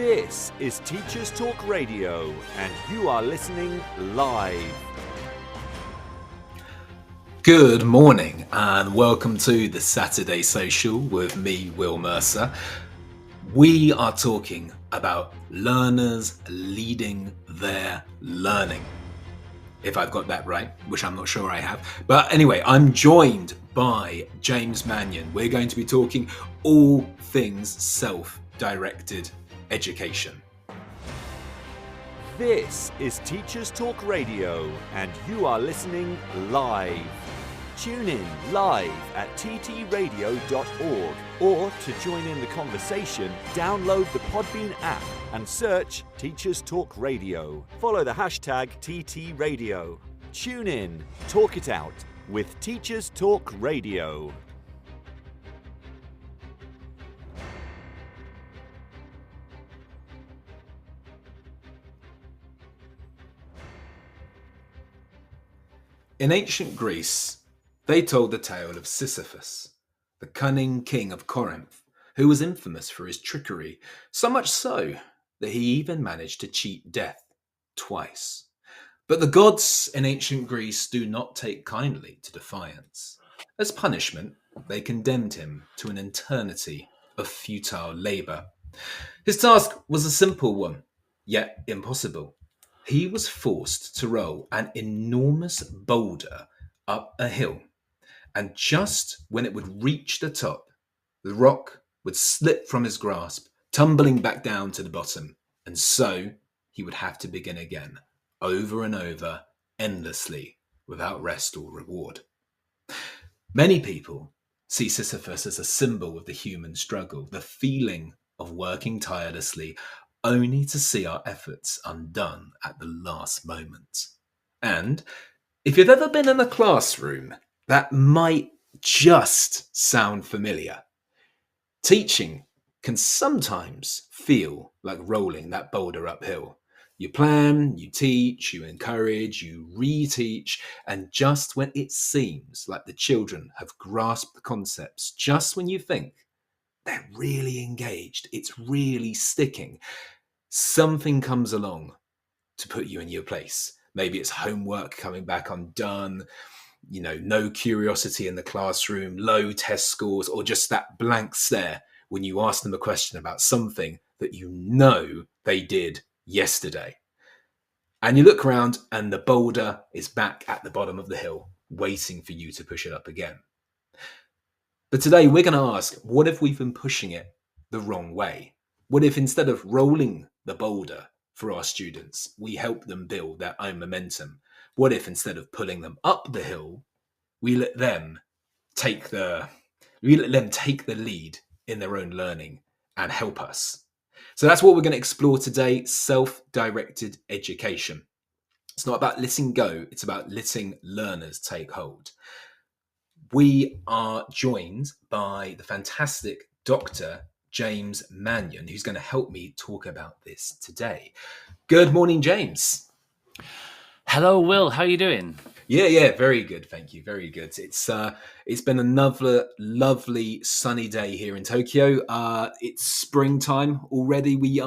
This is Teachers Talk Radio, and you are listening live. Good morning, and welcome to the Saturday Social with me, Will Mercer. We are talking about learners leading their learning. If I've got that right, which I'm not sure I have. But anyway, I'm joined by James Mannion. We're going to be talking all things self-directed education. This is Teachers Talk Radio, and you are listening live. Tune in live at ttradio.org, or to join in the conversation, download the Podbean app and search Teachers Talk Radio. Follow the hashtag TTRadio. Tune in, talk it out with Teachers Talk Radio. In ancient Greece, they told the tale of Sisyphus, the cunning king of Corinth, who was infamous for his trickery, so much so that he even managed to cheat death twice. But the gods in ancient Greece do not take kindly to defiance. As punishment, they condemned him to an eternity of futile labour. His task was a simple one, yet impossible. He was forced to roll an enormous boulder up a hill. And just when it would reach the top, the rock would slip from his grasp, tumbling back down to the bottom. And so he would have to begin again, over and over, endlessly, without rest or reward. Many people see Sisyphus as a symbol of the human struggle, the feeling of working tirelessly, only to see our efforts undone at the last moment. And if you've ever been in a classroom, that might just sound familiar. Teaching can sometimes feel like rolling that boulder uphill. You plan, you teach, you encourage, you reteach, and just when it seems like the children have grasped the concepts, just when you think they're really engaged, it's really sticking, something comes along to put you in your place. Maybe it's homework coming back undone, no curiosity in the classroom, low test scores, or just that blank stare when you ask them a question about something that you know they did yesterday. And you look around and the boulder is back at the bottom of the hill, waiting for you to push it up again. But today we're going to ask, what if we've been pushing it the wrong way? What if instead of rolling the boulder for our students, we help them build their own momentum? What if instead of pulling them up the hill, we let them take the lead in their own learning and help us? So that's what we're going to explore today, self-directed education. It's not about letting go, it's about letting learners take hold. We are joined by the fantastic Dr. James Mannion, who's going to help me talk about this today. Good morning, James. Hello, Will. How are you doing? Yeah, very good. Thank you. Very good. It's been another lovely sunny day here in Tokyo. It's springtime already. We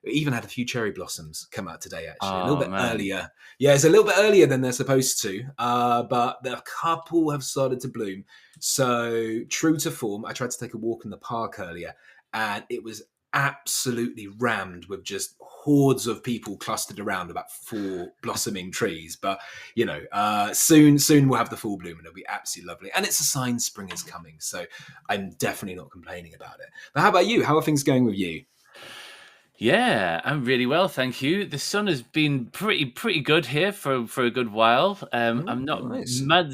even had a few cherry blossoms come out today, actually. A little bit earlier. Yeah, it's a little bit earlier than they're supposed to, but a couple have started to bloom. So true to form, I tried to take a walk in the park earlier, and it was absolutely rammed with just hordes of people clustered around about 4 blossoming trees. But soon we'll have the full bloom and it'll be absolutely lovely, and it's a sign spring is coming, so I'm definitely not complaining about it. But how about you? How are things going with you? Yeah, I'm really well, thank you. The sun has been pretty good here for a good while. I'm not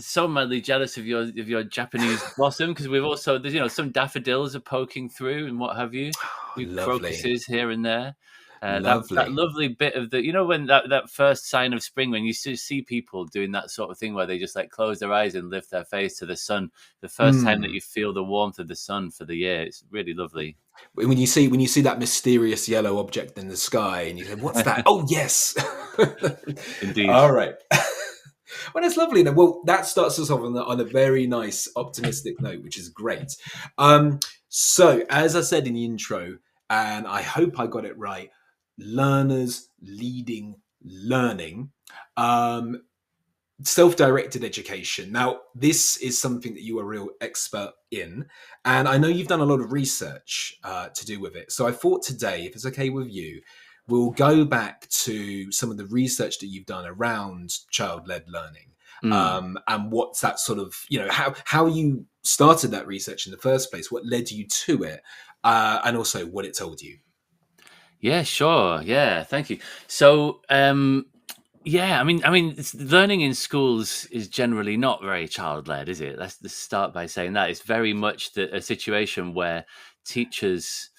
so madly jealous of your Japanese blossom, because we've also, some daffodils are poking through and what have you. We've crocuses here and there. That lovely bit of when that first sign of spring, when you see people doing that sort of thing where they just close their eyes and lift their face to the sun, the first time that you feel the warmth of the sun for the year, it's really lovely. When you see that mysterious yellow object in the sky and you say, what's that? Oh, yes. Indeed. All right. Well, that's lovely. Well, that starts us off on a very nice, optimistic note, which is great. So, as I said in the intro, and I hope I got it right, Learners Leading Learning. Self-directed education. Now, this is something that you are a real expert in, and I know you've done a lot of research to do with it. So I thought today, if it's okay with you, we'll go back to some of the research that you've done around child-led learning, and what's that sort of, how you started that research in the first place, what led you to it, and also what it told you. Yeah, sure. Yeah, thank you. So, yeah, I mean, learning in schools is generally not very child-led, is it? Let's just start by saying that it's very much a situation where teachers,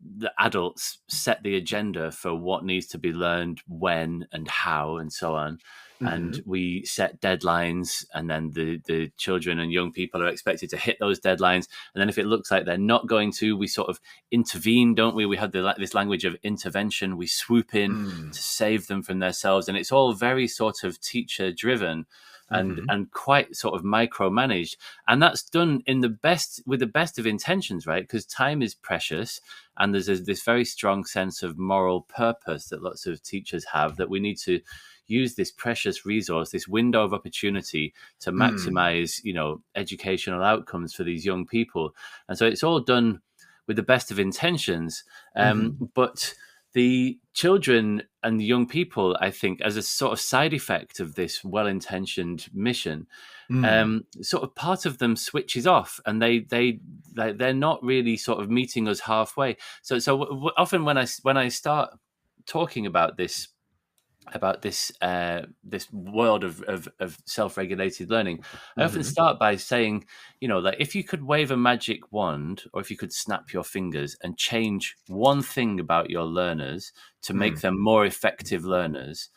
the adults, set the agenda for what needs to be learned, when, and how, and so on. And we set deadlines, and then the children and young people are expected to hit those deadlines. And then if it looks like they're not going to, we sort of intervene, don't we? We have this language of intervention. We swoop in to save them from themselves. And it's all very sort of teacher driven and quite sort of micromanaged. And that's done with the best of intentions, right? Because time is precious, and there's this very strong sense of moral purpose that lots of teachers have, that we need to use this precious resource, this window of opportunity, to maximize, educational outcomes for these young people. And so it's all done with the best of intentions. But the children and the young people, I think, as a sort of side effect of this well-intentioned mission, sort of part of them switches off, and they're not really sort of meeting us halfway. So often when I start talking about this world of self-regulated learning, I often start by saying, that if you could wave a magic wand, or if you could snap your fingers and change one thing about your learners to make them more effective learners,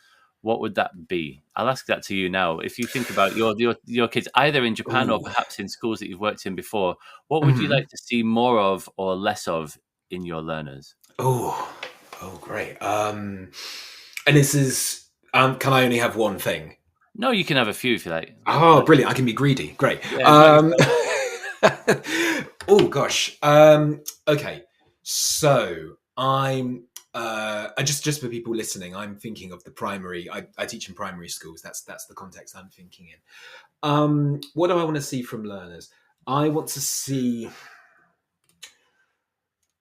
what would that be? I'll ask that to you now. If you think about your kids, either in Japan or perhaps in schools that you've worked in before, what would you like to see more of or less of in your learners? Oh, great. And this is, can I only have one thing? No, you can have a few if you like. Oh, brilliant. I can be greedy. Great. Yeah, oh, gosh. Okay. So I'm, just for people listening, I'm thinking of the primary, I teach in primary schools. That's the context I'm thinking in. What do I want to see from learners? I want to see,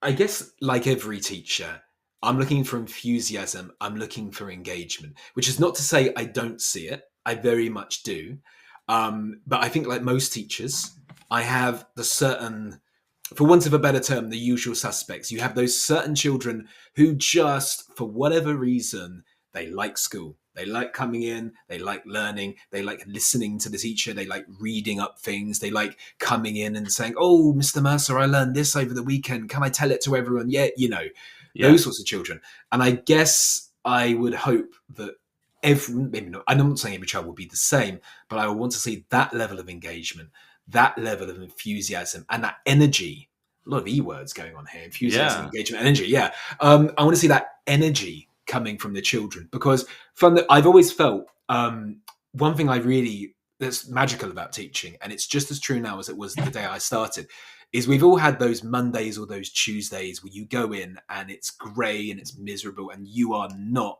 I guess, like every teacher, I'm looking for enthusiasm. I'm looking for engagement, which is not to say I don't see it. I very much do. But I think, like most teachers, I have the certain, for want of a better term, the usual suspects. You have those certain children who just, for whatever reason, they like school. They like coming in. They like learning. They like listening to the teacher. They like reading up things. They like coming in and saying, "Oh, Mr. Mercer, I learned this over the weekend. Can I tell it to everyone?" Yeah, those sorts of children. And I guess I would hope that maybe not, I'm not saying every child will be the same, but I want to see that level of engagement, that level of enthusiasm, and that energy. A lot of E words going on here. Enthusiasm, engagement, energy. Yeah. I want to see that energy coming from the children, because I've always felt one thing that's magical about teaching, and it's just as true now as it was the day I started, is we've all had those Mondays or those Tuesdays where you go in and it's grey and it's miserable, and you are not,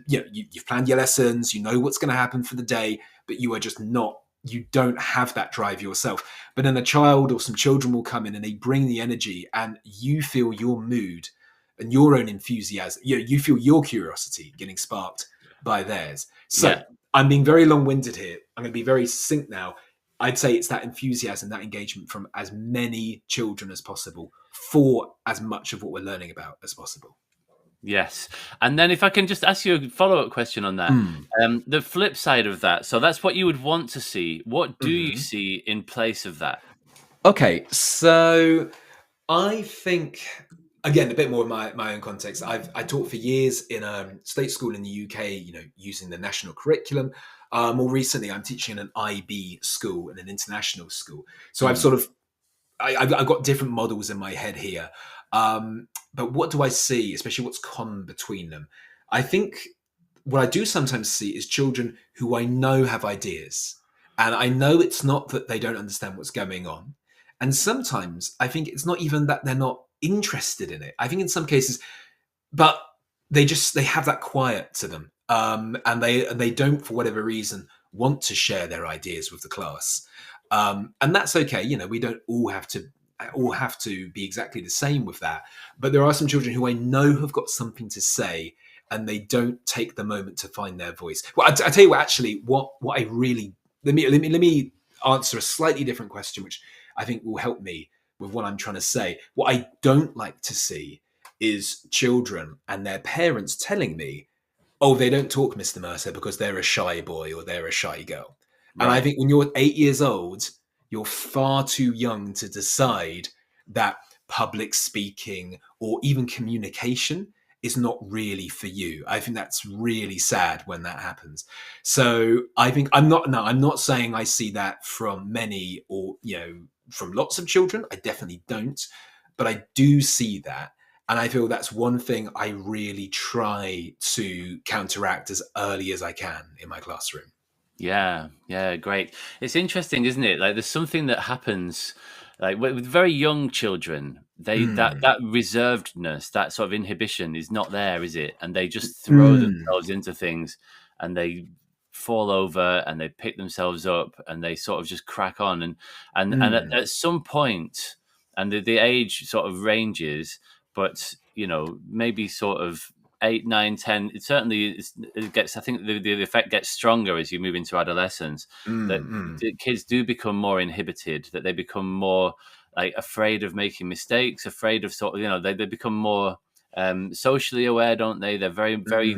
you've planned your lessons, you know what's going to happen for the day, but you are just not, you don't have that drive yourself. But then a child or some children will come in and they bring the energy, and you feel your mood and your own enthusiasm. You feel your curiosity getting sparked by theirs. So I'm being very long-winded here. I'm going to be very succinct now. I'd say it's that enthusiasm, that engagement from as many children as possible for as much of what we're learning about as possible. Yes. And then if I can just ask you a follow-up question on that, the flip side of that. So that's what you would want to see. What do you see in place of that? Okay. So I think, again, a bit more of my own context. I taught for years in a state school in the UK, using the national curriculum. More recently, I'm teaching in an IB school, in an international school. So I've I've got different models in my head here. But what do I see, especially what's common between them? I think what I do sometimes see is children who I know have ideas. And I know it's not that they don't understand what's going on. And sometimes I think it's not even that they're not interested in it. I think in some cases, but they have that quiet to them, and they don't, for whatever reason, want to share their ideas with the class, and that's okay. You know, we don't all have to be exactly the same with that. But there are some children who I know have got something to say, and they don't take the moment to find their voice. Well, I tell you what, actually, what I really let me answer a slightly different question, which I think will help me with what I'm trying to say. What I don't like to see is children and their parents telling me, oh, they don't talk, Mr. Mercer, because they're a shy boy or they're a shy girl. Right. And I think when you're 8 years old, you're far too young to decide that public speaking or even communication is not really for you. I think that's really sad when that happens. So I think I'm not saying I see that from many, or, you know, from lots of children. I definitely don't, but I do see that. And I feel that's one thing I really try to counteract as early as I can in my classroom. Yeah, great. It's interesting, isn't it? Like, there's something that happens, like with very young children, that reservedness, that sort of inhibition is not there, is it? And they just throw themselves into things, and they fall over and they pick themselves up and they sort of just crack on. And at some point, and the age sort of ranges, but, you know, maybe sort of 8, 9, 10, it gets, I think the effect gets stronger as you move into adolescence, that the kids do become more inhibited, that they become more like afraid of making mistakes, afraid of sort of, you know, they become more socially aware, don't they? They're very, very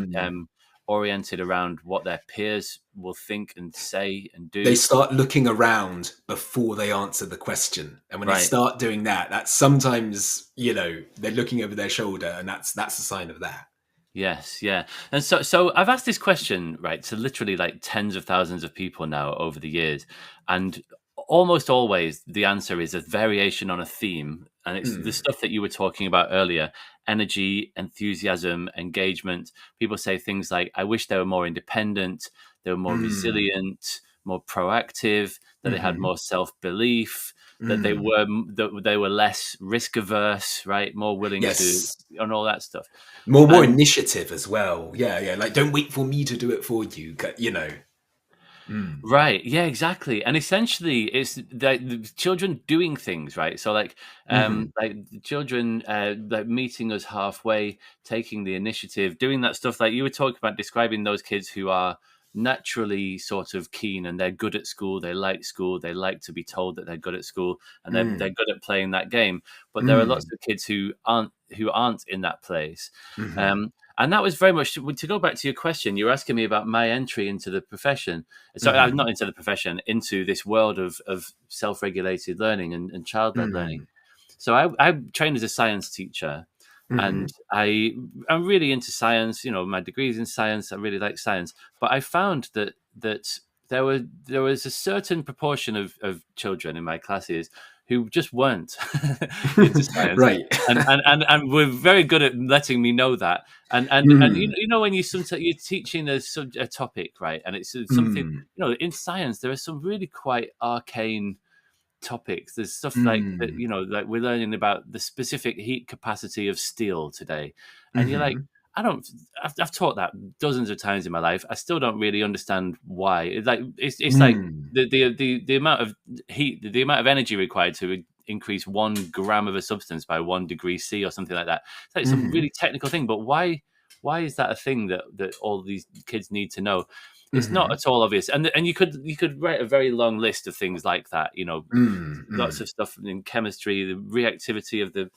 oriented around what their peers will think and say and do. They start looking around before they answer the question. And when they start doing that, that's sometimes, you know, they're looking over their shoulder, and that's a sign of that. Yes, yeah. And so I've asked this question, right, to literally like tens of thousands of people now over the years. And almost always the answer is a variation on a theme. And it's the stuff that you were talking about earlier: energy, enthusiasm, engagement. People say things like, I wish they were more independent, they were more resilient, more proactive, that they had more self-belief, that they were less risk averse, right? More willing to, and all that stuff. More initiative as well. Yeah. Like, don't wait for me to do it for you, you know. Right. Yeah, exactly. And essentially it's the children doing things, right? So like the children like meeting us halfway, taking the initiative, doing that stuff like you were talking about, describing those kids who are naturally sort of keen and they're good at school, they like to be told that they're good at school, and they're good at playing that game. But there are lots of kids who aren't in that place. And that was very much, to go back to your question, you're asking me about my entry into the profession. Sorry, not into the profession, into this world of self-regulated learning and child-led learning. So I trained as a science teacher, and I'm really into science. You know, my degree's in science. I really like science. But I found that there was a certain proportion of children in my classes who just weren't into science, right? And were very good at letting me know that. And you know, when you're teaching a topic, right, and it's something, you know, in science there are some really quite arcane topics. There's stuff like that, you know, like we're learning about the specific heat capacity of steel today, and you're like, I've taught that dozens of times in my life. I still don't really understand why. It's like the amount of heat, the amount of energy required to increase 1 gram of a substance by 1 degree C or something like that. It's like some really technical thing, but why is that a thing that all these kids need to know? It's not at all obvious. And you could write a very long list of things like that. You know, lots of stuff in chemistry, the reactivity of the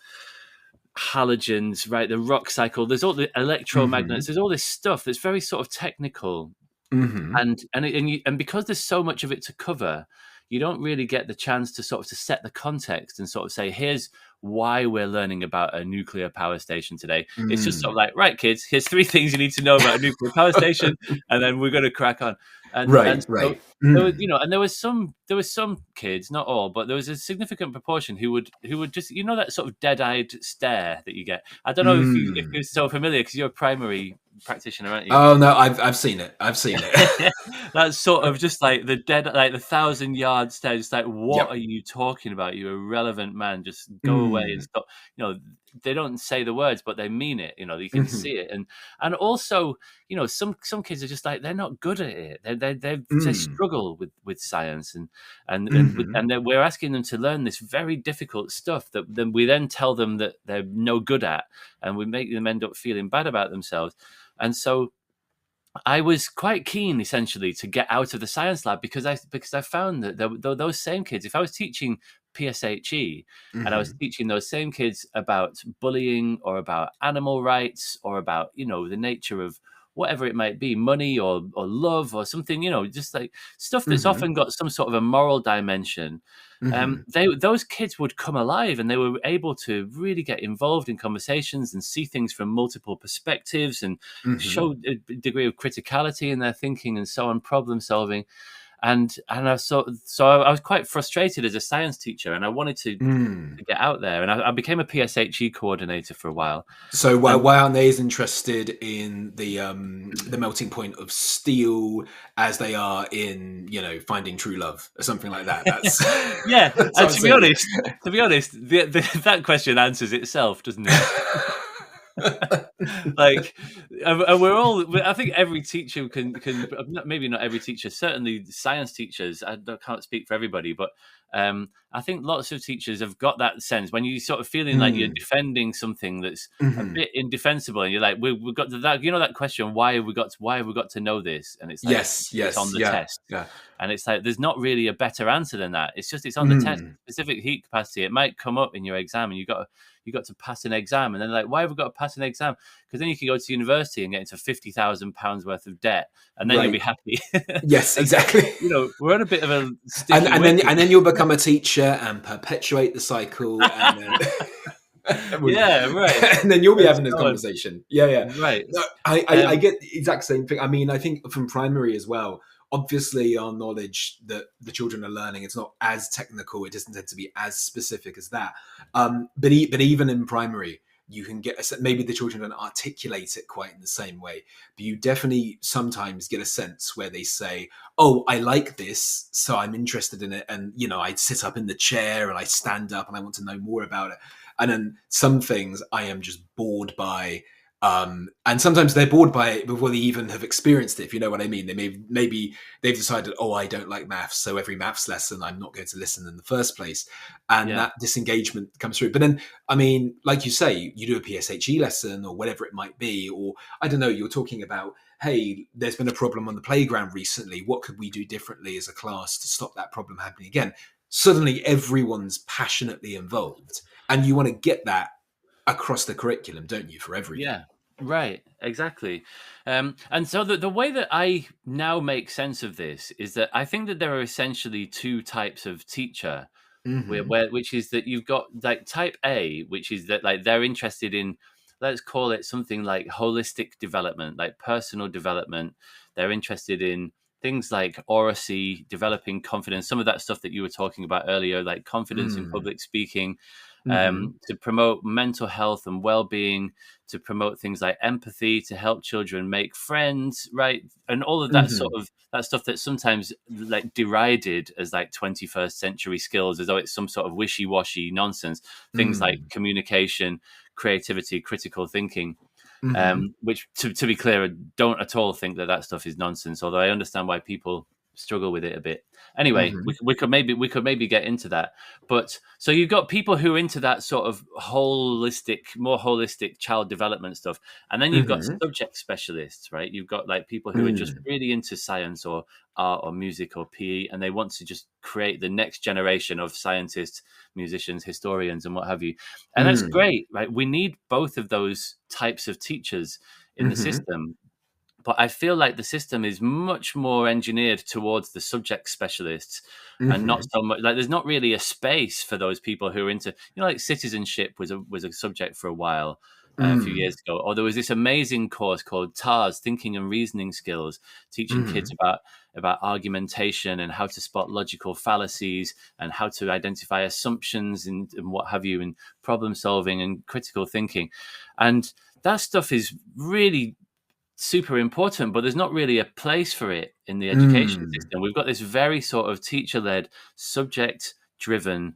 halogens, right, the rock cycle, there's all the electromagnets, there's all this stuff that's very sort of technical, and because there's so much of it to cover, you don't really get the chance to sort of to set the context and sort of say, here's why we're learning about a nuclear power station today. It's just sort of like, right, kids, here's 3 things you need to know about a nuclear power station, and then we're going to crack on. And so right. there was, and there was some kids, not all, but there was a significant proportion who would just, that sort of dead-eyed stare that you get. I don't know if you're so familiar, because you're a primary practitioner, aren't you? Oh no, I've seen it. I've seen it. That's sort of just like the 1,000-yard stare. Just like, what Yep. are you talking about? You irrelevant man. Just go away and stop. They don't say the words, but they mean it. You can see it, and also, some kids are just like, they're not good at it. They struggle with science, and we're asking them to learn this very difficult stuff that then we then tell them that they're no good at, and we make them end up feeling bad about themselves. And so I was quite keen, essentially, to get out of the science lab, because I found that those same kids, if I was teaching PSHE and I was teaching those same kids about bullying or about animal rights or about, the nature of whatever it might be, money or love or something, just like stuff that's often got some sort of a moral dimension. Those kids would come alive, and they were able to really get involved in conversations and see things from multiple perspectives and show a degree of criticality in their thinking and so on, problem solving. And I was quite frustrated as a science teacher, and I wanted to get out there, and I became a PSHE coordinator for a while. So why aren't they as interested in the melting point of steel as they are in finding true love or something like that? That's yeah. That's and to be honest, that question answers itself, doesn't it? Like, and we're all, I think every teacher can maybe not every teacher, certainly science teachers, I can't speak for everybody, but I think lots of teachers have got that sense when you sort of feeling like you're defending something that's a bit indefensible, and you're like, we've got to that, that question, why have we got to know this? And it's like, yes, it's on the test. Yeah. And it's like, there's not really a better answer than that. It's on the test. Specific heat capacity, it might come up in your exam, and you got to pass an exam, and then like, why have we got to pass an exam? Because then you can go to university and get into £50,000 worth of debt, and then you'll be happy. Yes, exactly. We're on a bit of a and then you'll become a teacher and perpetuate the cycle, and then yeah, right. and then you'll be having this conversation. Yeah, right. No, I get the exact same thing. I mean, I think from primary as well. Obviously, our knowledge that the children are learning, it's not as technical. It doesn't tend to be as specific as that. But even in primary, you can get maybe the children don't articulate it quite in the same way, but you definitely sometimes get a sense where they say, "Oh, I like this, so I'm interested in it," and I sit up in the chair and I stand up and I want to know more about it. And then some things I am just bored by. And sometimes they're bored by it before they even have experienced it, if you know what I mean. They maybe they've decided, oh, I don't like maths, so every maths lesson I'm not going to listen in the first place. And that disengagement comes through. But then, I mean, like you say, you do a PSHE lesson or whatever it might be, or I don't know, you're talking about, hey, there's been a problem on the playground recently. What could we do differently as a class to stop that problem happening again? Suddenly everyone's passionately involved, and you want to get that across the curriculum, don't you, for everything? Yeah, right, exactly. And so the way that I now make sense of this is that I think that there are essentially two types of teacher, which is that you've got like type A, which is that like they're interested in, let's call it something like holistic development, like personal development. They're interested in things like oracy, developing confidence, some of that stuff that you were talking about earlier, like confidence in public speaking. To promote mental health and well-being, to promote things like empathy, to help children make friends, right? And all of that sort of that stuff that's sometimes like derided as like 21st century skills, as though it's some sort of wishy-washy nonsense. Things like communication, creativity, critical thinking. Which, to be clear, I don't at all think that stuff is nonsense, although I understand why people struggle with it a bit. Anyway, we could maybe get into that. But so you've got people who are into that sort of more holistic child development stuff, and then you've got subject specialists, right? You've got like people who are just really into science or art or music or PE, and they want to just create the next generation of scientists, musicians, historians, and what have you. And that's great, right? We need both of those types of teachers in the system. But I feel like the system is much more engineered towards the subject specialists and not so much like there's not really a space for those people who are into, like citizenship was a subject for a while. a few years ago. Or there was this amazing course called TARS, Thinking and Reasoning Skills, teaching kids about argumentation and how to spot logical fallacies and how to identify assumptions and what have you, and problem solving and critical thinking. And that stuff is really super important, but there's not really a place for it in the education system. We've got this very sort of teacher-led, subject-driven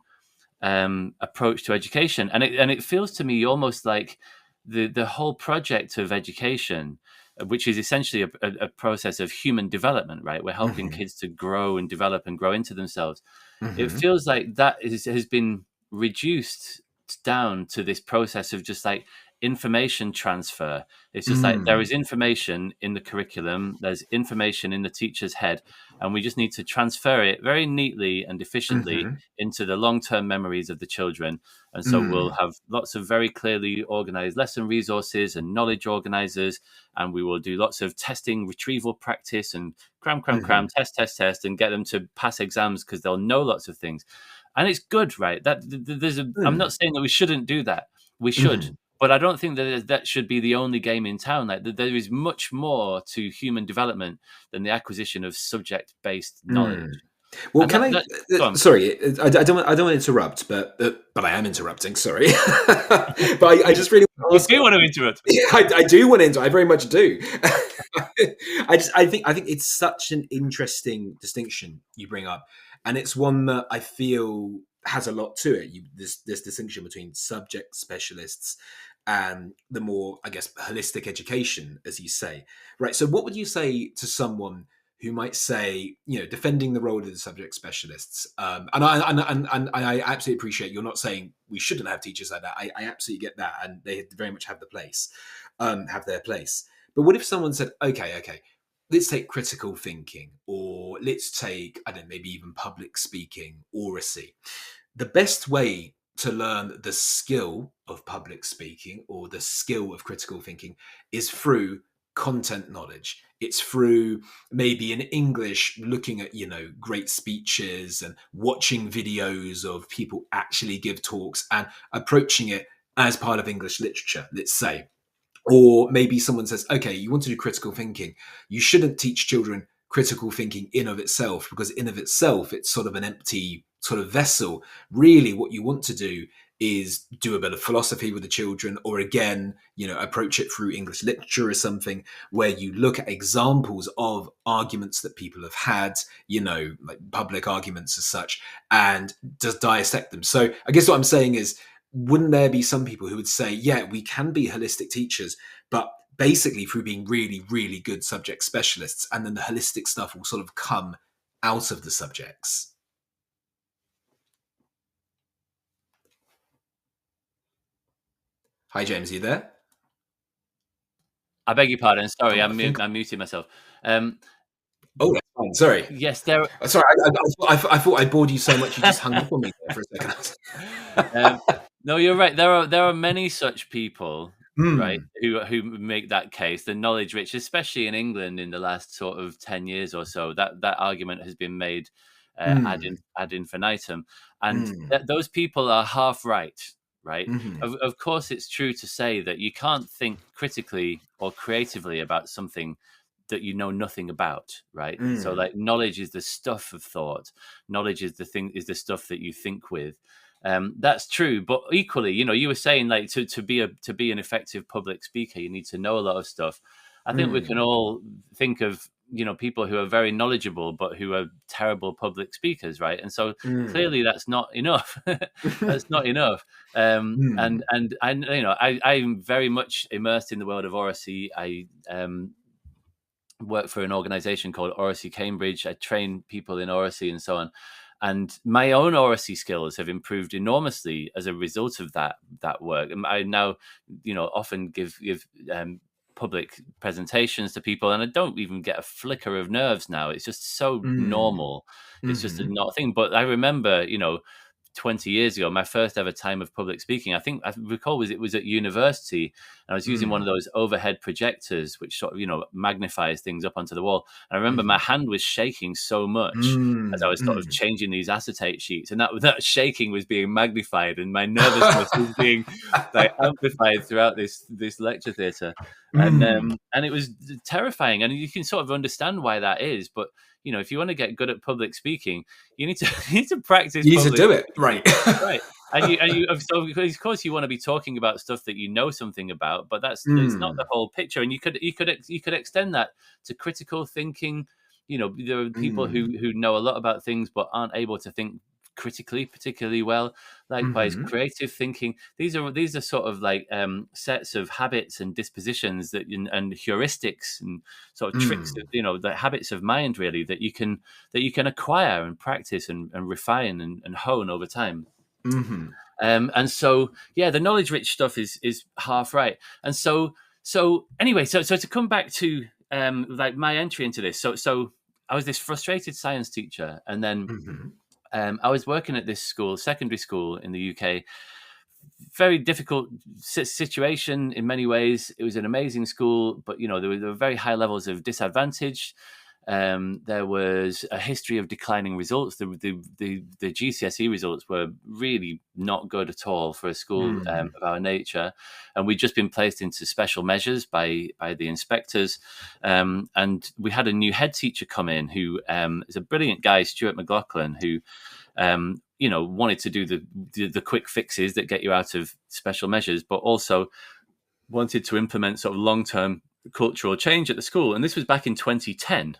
approach to education, and it feels to me almost like the whole project of education, which is essentially a process of human development, right? We're helping kids to grow and develop and grow into themselves. It feels like that has been reduced down to this process of just like information transfer. It's just like there is information in the curriculum, there's information in the teacher's head, and we just need to transfer it very neatly and efficiently into the long-term memories of the children. And so we'll have lots of very clearly organized lesson resources and knowledge organizers, and we will do lots of testing, retrieval practice, and cram, test, and get them to pass exams because they'll know lots of things. And it's good, right? I'm not saying that we shouldn't do that. We should. But I don't think that should be the only game in town. Like there is much more to human development than the acquisition of subject-based knowledge. Well, sorry, I don't want to interrupt, but I am interrupting. Sorry, but I just really do want to interrupt. Yeah, I do want to interrupt. I very much do. I think it's such an interesting distinction you bring up, and it's one that I feel has a lot to it. This distinction between subject specialists and the more, I guess, holistic education, as you say, right? So, what would you say to someone who might say, defending the role of the subject specialists? And I absolutely appreciate you're not saying we shouldn't have teachers like that. I absolutely get that, and they very much have have their place. But what if someone said, okay, let's take critical thinking, or let's take, I don't know, maybe even public speaking, oracy. The best way to learn the skill of public speaking or the skill of critical thinking is through content knowledge. It's through maybe in English looking at, great speeches and watching videos of people actually give talks and approaching it as part of English literature, let's say. Or maybe someone says, okay, you want to do critical thinking. You shouldn't teach children critical thinking in of itself, because in of itself, it's sort of an empty sort of vessel. Really, what you want to do is do a bit of philosophy with the children, or again, approach it through English literature or something where you look at examples of arguments that people have had, like public arguments as such, and just dissect them. So I guess what I'm saying is, wouldn't there be some people who would say, yeah, we can be holistic teachers, but basically through being really, really good subject specialists, and then the holistic stuff will sort of come out of the subjects? Hi, James, are you there? I beg your pardon. Sorry, I'm muting myself. Oh, that's fine. Sorry. Yes, there. Sorry, I thought I bored you so much you just hung up on me there for a second. No, you're right. There are many such people, right, who make that case. The knowledge rich, especially in England, in the last sort of 10 years or so, that argument has been made ad infinitum, and those people are half right. Right. Of course, it's true to say that you can't think critically or creatively about something that you know nothing about. Right. So like knowledge is the stuff of thought. Knowledge is the stuff that you think with. That's true. But equally, you were saying like to be an effective public speaker, you need to know a lot of stuff. I think we can all think of, people who are very knowledgeable, but who are terrible public speakers, right? And so clearly that's not enough. That's not enough. And I'm very much immersed in the world of oracy. I work for an organization called Oracy Cambridge. I train people in oracy and so on. And my own oracy skills have improved enormously as a result of that work. And I now, often give public presentations to people, and I don't even get a flicker of nerves now. It's just so normal. It's just a not thing. But I remember, 20 years ago, my first ever time of public speaking, I think I recall it was at university, and I was using one of those overhead projectors, which sort of, magnifies things up onto the wall. And I remember my hand was shaking so much as I was sort of changing these acetate sheets, and that shaking was being magnified, and my nervousness was being like amplified throughout this lecture theatre. And it was terrifying, and you can sort of understand why that is. But if you want to get good at public speaking, you need to practice. You need to do it, right? Right. So of course you want to be talking about stuff that you know something about, but that's not the whole picture. And you could extend that to critical thinking. There are people who know a lot about things but aren't able to think critically particularly well. Likewise, creative thinking. These are sort of like sets of habits and dispositions and heuristics and sort of tricks, the habits of mind really that you can acquire and practice and refine and hone over time. And so the knowledge rich stuff is half right. And so anyway, so to come back to like my entry into this, so I was this frustrated science teacher, and then I was working at this school, secondary school in the UK. Very difficult situation in many ways. It was an amazing school, but there were very high levels of disadvantage. There was a history of declining results. The GCSE results were really not good at all for a school of our nature, and we'd just been placed into special measures by the inspectors. And we had a new head teacher come in who is a brilliant guy, Stuart McLaughlin, who wanted to do the quick fixes that get you out of special measures, but also wanted to implement sort of long-term cultural change at the school. And this was back in 2010.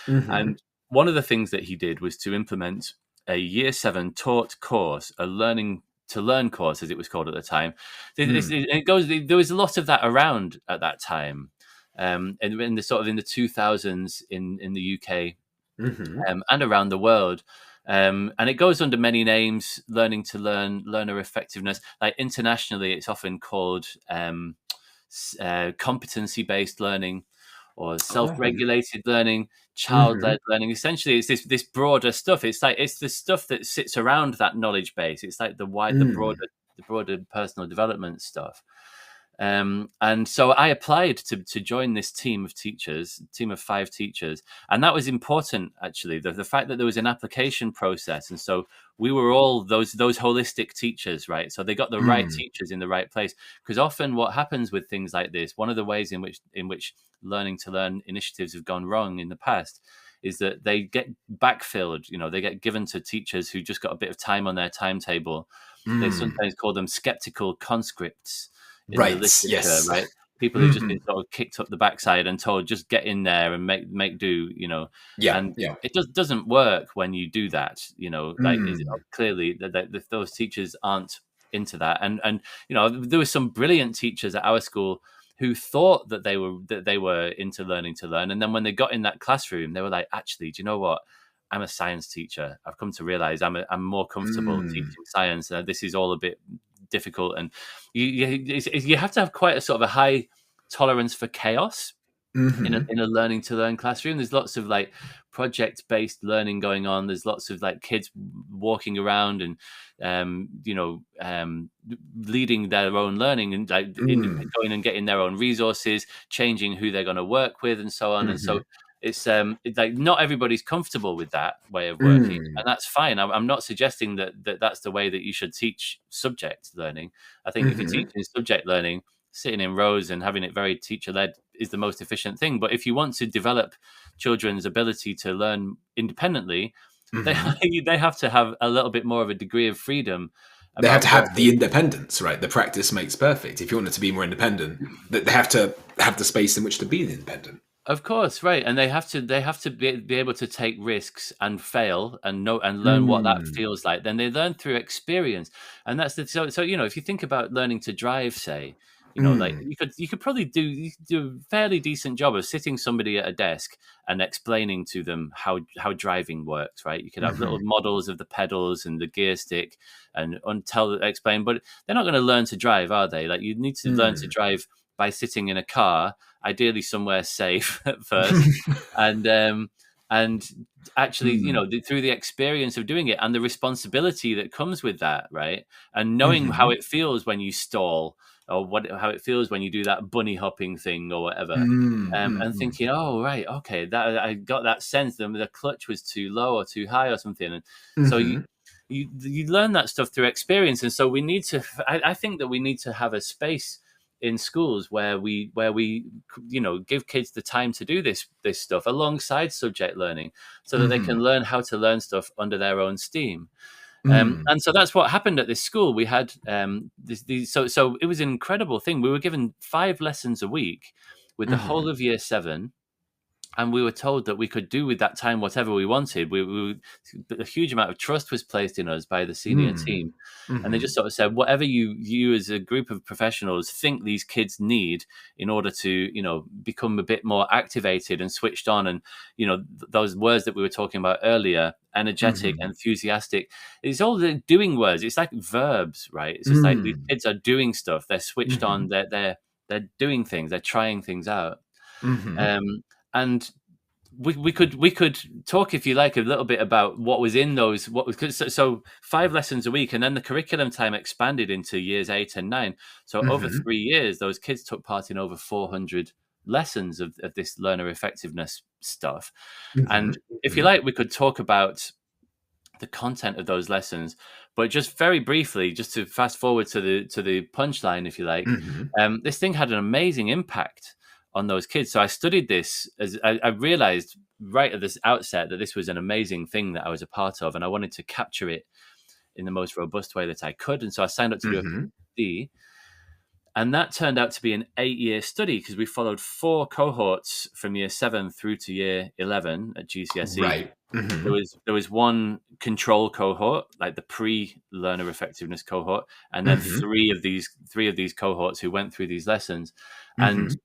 And one of the things that he did was to implement a Year 7 taught course, a learning to learn course, as it was called at the time. There was a lot of that around at that time, and in the 2000s in the UK and around the world. And it goes under many names: learning to learn, learner effectiveness. Like internationally, it's often called competency-based learning, or self-regulated learning, child-led learning. Essentially, it's this broader stuff. It's the stuff that sits around that knowledge base. It's like the broader personal development stuff. And so I applied to join this team of 5 teachers, and that was important actually. The fact that there was an application process, and so we were all those holistic teachers, right? So they got the right teachers in the right place. Because often what happens with things like this, one of the ways in which learning to learn initiatives have gone wrong in the past, is that they get backfilled. They get given to teachers who just got a bit of time on their timetable. They sometimes call them skeptical conscripts. Right. Yes. Right. People who've just been sort of kicked up the backside and told just get in there and make do. It doesn't work when you do that. Clearly that those teachers aren't into that. And there were some brilliant teachers at our school who thought that they were into learning to learn, and then when they got in that classroom, they were like, actually, do you know what? I'm a science teacher. I've come to realize I'm more comfortable teaching science. This is all a bit difficult, and you have to have quite a sort of a high tolerance for chaos in a learning to learn classroom. There's lots of like project based learning going on. There's lots of like kids walking around and leading their own learning and like going and getting their own resources, changing who they're going to work with, and so on. And so it's like not everybody's comfortable with that way of working, and that's fine. I'm not suggesting that that's the way that you should teach subject learning. I think if you're teaching subject learning, sitting in rows and having it very teacher-led is the most efficient thing. But if you want to develop children's ability to learn independently, they have to have a little bit more of a degree of freedom. They have to have the independence, right? The practice makes perfect. If you want it to be more independent, they have to have the space in which to be independent. Of course, right, and they have to be able to take risks and fail and learn what that feels like. Then they learn through experience, and that's so. If you think about learning to drive, say, like you could probably do a fairly decent job of sitting somebody at a desk and explaining to them how driving works, right? You could have little models of the pedals and the gear stick and explain, but they're not going to learn to drive, are they? Like you need to learn to drive by sitting in a car, ideally somewhere safe at first, and And actually, through the experience of doing it and the responsibility that comes with that, right? And knowing how it feels when you stall, or how it feels when you do that bunny hopping thing or whatever, and thinking, oh, right, okay, that I got that sense that the clutch was too low or too high or something. And so you learn that stuff through experience. And so we need to, I think that we need to have a space in schools where we give kids the time to do this stuff alongside subject learning, so that they can learn how to learn stuff under their own steam. And so that's what happened at this school. We had so it was an incredible thing. We were given 5 lessons a week with the whole of year 7. And we were told that we could do with that time whatever we wanted. A huge amount of trust was placed in us by the senior team. And they just sort of said, whatever you as a group of professionals think these kids need in order to, become a bit more activated and switched on. And, those words that we were talking about earlier, energetic, enthusiastic, it's all the doing words. It's like verbs, right? It's just like these kids are doing stuff. They're switched on. They're doing things. They're trying things out. And we could talk, if you like, a little bit about what was in those. So 5 lessons a week, and then the curriculum time expanded into years 8 and 9. So over 3 years, those kids took part in over 400 lessons of this learner effectiveness stuff. And if you like, we could talk about the content of those lessons, but just very briefly, just to fast forward to the punchline, if you like, this thing had an amazing impact on those kids. So I studied this as I realized right at this outset that this was an amazing thing that I was a part of, and I wanted to capture it in the most robust way that I could. And so I signed up to do a PhD, and that turned out to be an 8-year study, because we followed 4 cohorts from year 7 through to year 11 at GCSE. Right. There was one control cohort, like the pre-learner effectiveness cohort, and then 3 of these cohorts who went through these lessons. And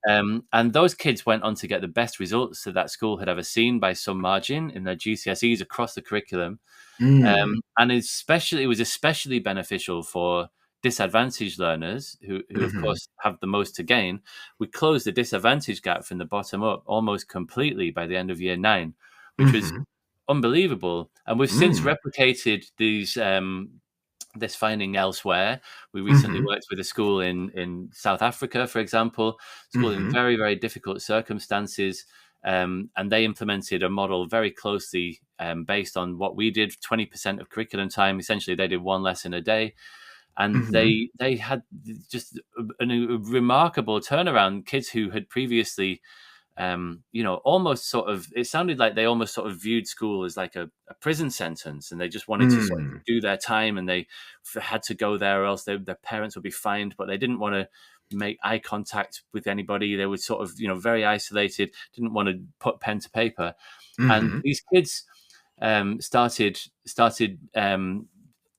those kids went on to get the best results that school had ever seen by some margin in their GCSEs across the curriculum. And it was especially beneficial for disadvantaged learners who of course have the most to gain. We closed the disadvantage gap from the bottom up almost completely by the end of year 9, which was unbelievable. And we've since replicated this finding elsewhere. We recently worked with a school in South Africa, for example, school in very, very difficult circumstances. And they implemented a model very closely based on what we did, 20% of curriculum time. Essentially, they did 1 lesson a day. And they had just a remarkable turnaround. Kids who had previously, almost sort of, it sounded like they almost sort of viewed school as like a prison sentence, and they just wanted to sort of do their time, and they had to go there or else their parents would be fined, but they didn't want to make eye contact with anybody. They were sort of, very isolated, didn't want to put pen to paper. And these kids started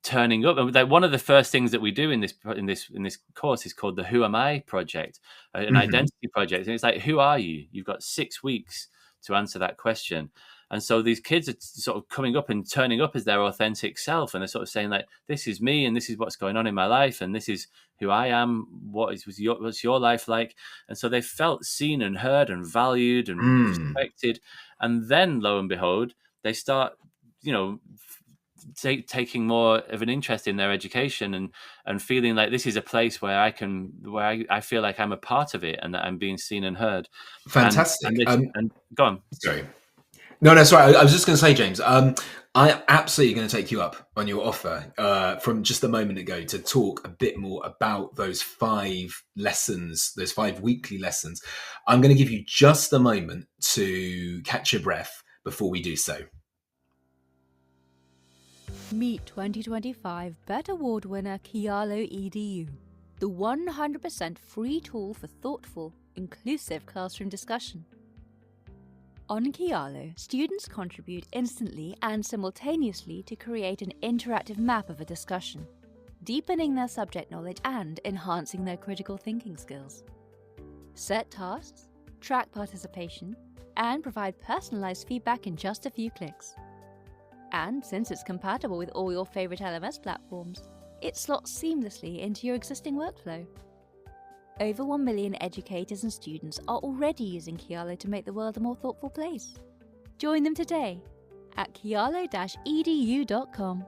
turning up. Like, one of the first things that we do in this course is called the Who Am I project, an identity project. And it's like, who are you? You've got 6 weeks to answer that question. And so these kids are sort of coming up and turning up as their authentic self, and they're sort of saying, like, this is me, and this is what's going on in my life, and this is who I am. What's your life like? And so they felt seen and heard and valued and respected. And then, lo and behold, they start, taking more of an interest in their education and feeling like this is a place where I feel like I'm a part of it and that I'm being seen and heard. Fantastic. And go on. Sorry. No, sorry. I was just going to say, James, I'm absolutely going to take you up on your offer from just a moment ago to talk a bit more about those 5 lessons, those 5 weekly lessons. I'm going to give you just a moment to catch your breath before we do so. Meet 2025 BET Award winner Kialo EDU, the 100% free tool for thoughtful, inclusive classroom discussion. On Kialo, students contribute instantly and simultaneously to create an interactive map of a discussion, deepening their subject knowledge and enhancing their critical thinking skills. Set tasks, track participation, and provide personalized feedback in just a few clicks. And since it's compatible with all your favorite LMS platforms, it slots seamlessly into your existing workflow. Over 1 million educators and students are already using Kialo to make the world a more thoughtful place. Join them today at kialo-edu.com.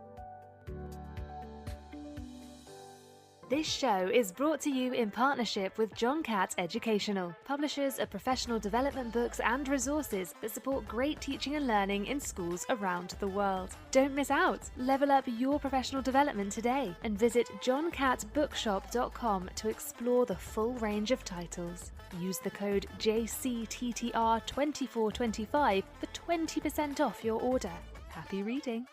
This show is brought to you in partnership with John Catt Educational, publishers of professional development books and resources that support great teaching and learning in schools around the world. Don't miss out. Level up your professional development today and visit johncattbookshop.com to explore the full range of titles. Use the code JCTTR2425 for 20% off your order. Happy reading.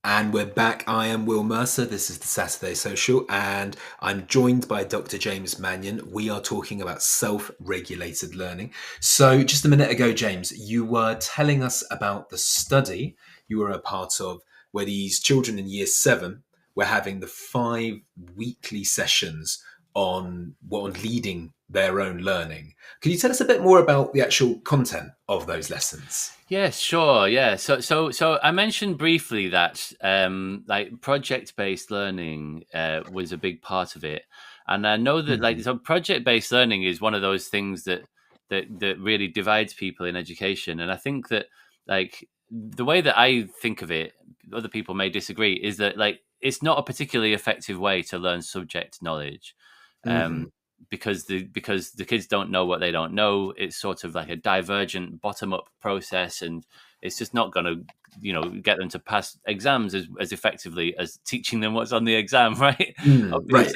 And we're back. I am Will Mercer. This is the Saturday Social, and I'm joined by Dr. James Mannion. We are talking about self-regulated learning. So just a minute ago, James, you were telling us about the study you were a part of where these children in year 7 were having the 5 weekly sessions on leading their own learning. Can you tell us a bit more about the actual content of those lessons? Yes, sure. Yeah. So I mentioned briefly that like project-based learning was a big part of it, and I know that so project-based learning is one of those things that really divides people in education, and I think that like the way that I think of it, other people may disagree, is that like it's not a particularly effective way to learn subject knowledge. Because the kids don't know what they don't know. It's sort of like a divergent bottom-up process, and it's just not going to, get them to pass exams as effectively as teaching them what's on the exam, right? Right.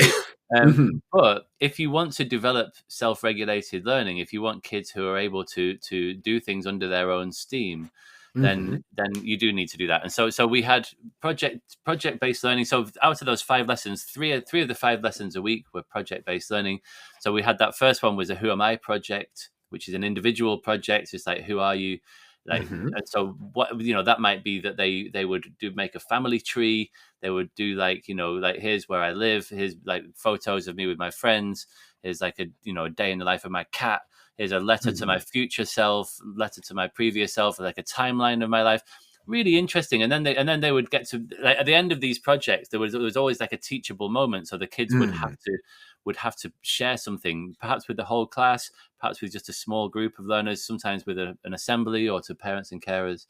But if you want to develop self-regulated learning, if you want kids who are able to do things under their own steam, then you do need to do that. And so we had project-based learning. So out of those 5 lessons, three of the 5 lessons a week were project-based learning. So we had that first one was a Who Am I project, which is an individual project. It's like, who are you? Like, and so what, that might be that they would make a family tree. They would do like, here's where I live. Here's like photos of me with my friends. Here's like a day in the life of my cat. Here's a letter to my future self, letter to my previous self, like a timeline of my life. Really interesting. And then they would get to, like, at the end of these projects, there was always like a teachable moment. So the kids would have to share something, perhaps with the whole class, perhaps with just a small group of learners, sometimes with an assembly or to parents and carers.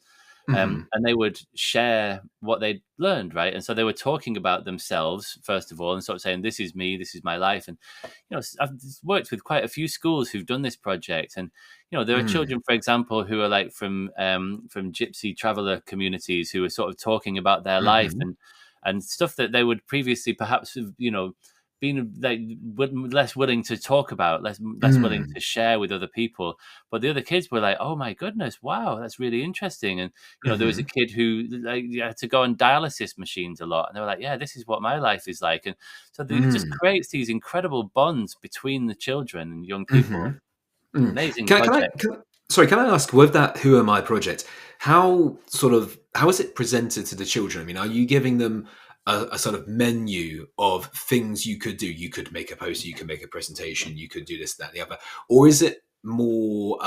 And they would share what they'd learned, right? And so they were talking about themselves, first of all, and sort of saying, this is me, this is my life. And, I've worked with quite a few schools who've done this project. And, there are children, for example, who are like from gypsy traveler communities who are sort of talking about their life and stuff that they would previously perhaps have, been like less willing to talk about, less willing to share with other people. But the other kids were like, "Oh my goodness, wow, that's really interesting." And there was a kid who had to go on dialysis machines a lot, and they were like, "Yeah, this is what my life is like." And so it just creates these incredible bonds between the children and young people. Amazing project. Can I ask, with that Who Am I project, how is it presented to the children? I mean, are you giving them a sort of menu of things you could do? You could make a poster, you could make a presentation, you could do this, that, and the other. Or is it more,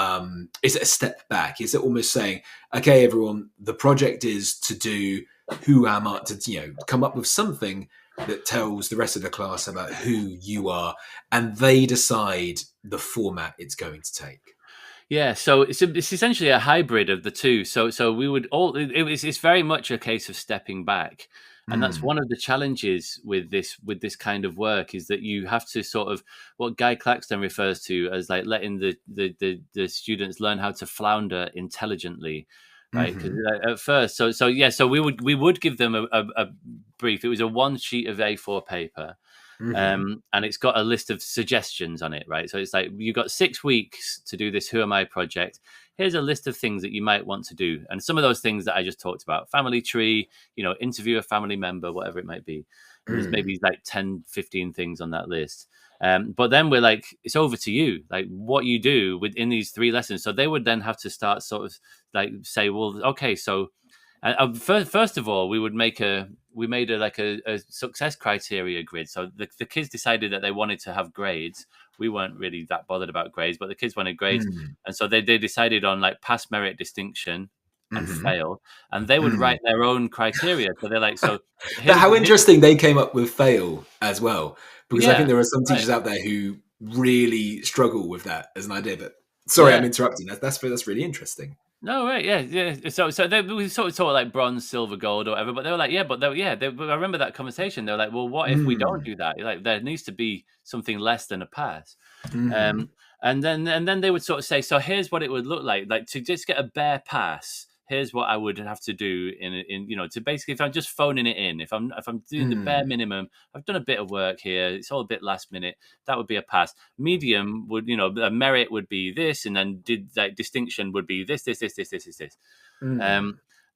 is it a step back? Is it almost saying, okay, everyone, the project is to do Who Am I, to, come up with something that tells the rest of the class about who you are, and they decide the format it's going to take? Yeah, so it's essentially a hybrid of the two. So we would it's very much a case of stepping back. And that's one of the challenges with this kind of work, is that you have to sort of, what Guy Claxton refers to as like letting the students learn how to flounder intelligently, right? Because at first, so we would give them a brief. It was a 1 sheet of A4 paper. And it's got a list of suggestions on it, right? So it's like, you got 6 weeks to do this Who Am I project. Here's a list of things that you might want to do. And some of those things that I just talked about, family tree, interview a family member, whatever it might be. There's maybe like 10, 15 things on that list. But then we're like, it's over to you, like what you do within these 3 lessons. So they would then have to start sort of like say, well, okay, so first of all, we made a success criteria grid. So the kids decided that they wanted to have grades. We weren't really that bothered about grades, but the kids wanted grades. And so they decided on like pass, merit, distinction, and fail. And they would write their own criteria. So they're like, so how interesting they came up with fail as well. Because I think there are some teachers out there who really struggle with that as an idea, but Sorry, I'm interrupting. That's really interesting. No, right, yeah. So they we sort of like bronze, silver, gold, or whatever. But they were like, yeah, but I remember that conversation. They were like, well, what if we don't do that? Like, there needs to be something less than a pass. And then they would sort of say, so here's what it would look like to just get a bare pass. Here's what I would have to do in to basically, if I'm just phoning it in, if I'm doing the bare minimum, I've done a bit of work here, it's all a bit last minute, that would be a pass. Medium would, a merit would be this, and then distinction would be this.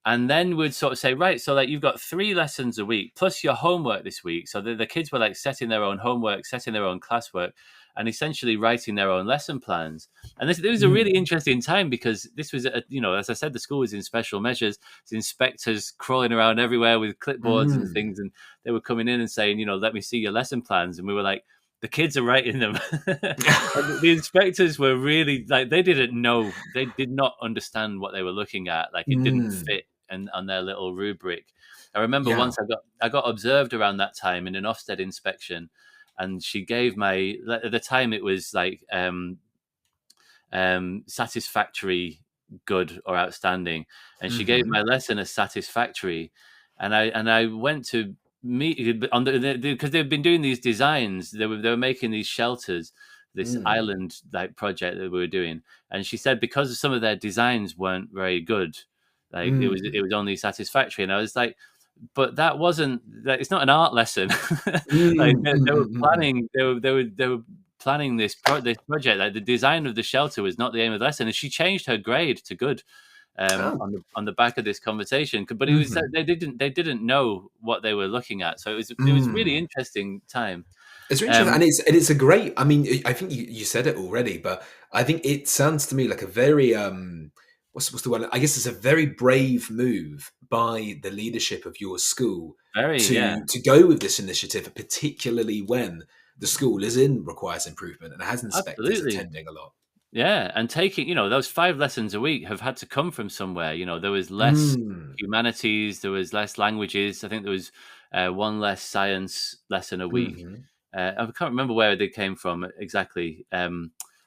And then we'd sort of say, right, so like you've got 3 lessons a week plus your homework this week. So the kids were like setting their own homework, setting their own classwork, and essentially writing their own lesson plans. And this was a really interesting time, because this was, as I said, the school was in special measures. There's inspectors crawling around everywhere with clipboards and things, and they were coming in and saying, let me see your lesson plans. And we were like, the kids are writing them. The inspectors were really like, they did not understand what they were looking at. Like, it didn't fit on their little rubric. I remember once I got observed around that time in an Ofsted inspection, and she gave at the time it was like satisfactory, good, or outstanding, and she gave my lesson a satisfactory, and I went to meet on because they've been doing these designs. They were making these shelters, this island like project that we were doing, and she said because some of their designs weren't very good, like it was only satisfactory, and I was like, but that wasn't, it's not an art lesson. Like they were planning, they were planning this project. Like, the design of the shelter was not the aim of the lesson, and she changed her grade to good on the back of this conversation. But it was they didn't know what they were looking at, so it was really interesting time. It's interesting, and it's a great. I mean, I think you said it already, but I think it sounds to me like a very what's the word? I guess it's a very brave move by the leadership of your school to go with this initiative, particularly when the school requires improvement and has inspectors attending a lot. Yeah, and taking, those 5 lessons a week have had to come from somewhere. There was less humanities, there was less languages. I think there was 1 less science lesson a week. I can't remember where they came from exactly.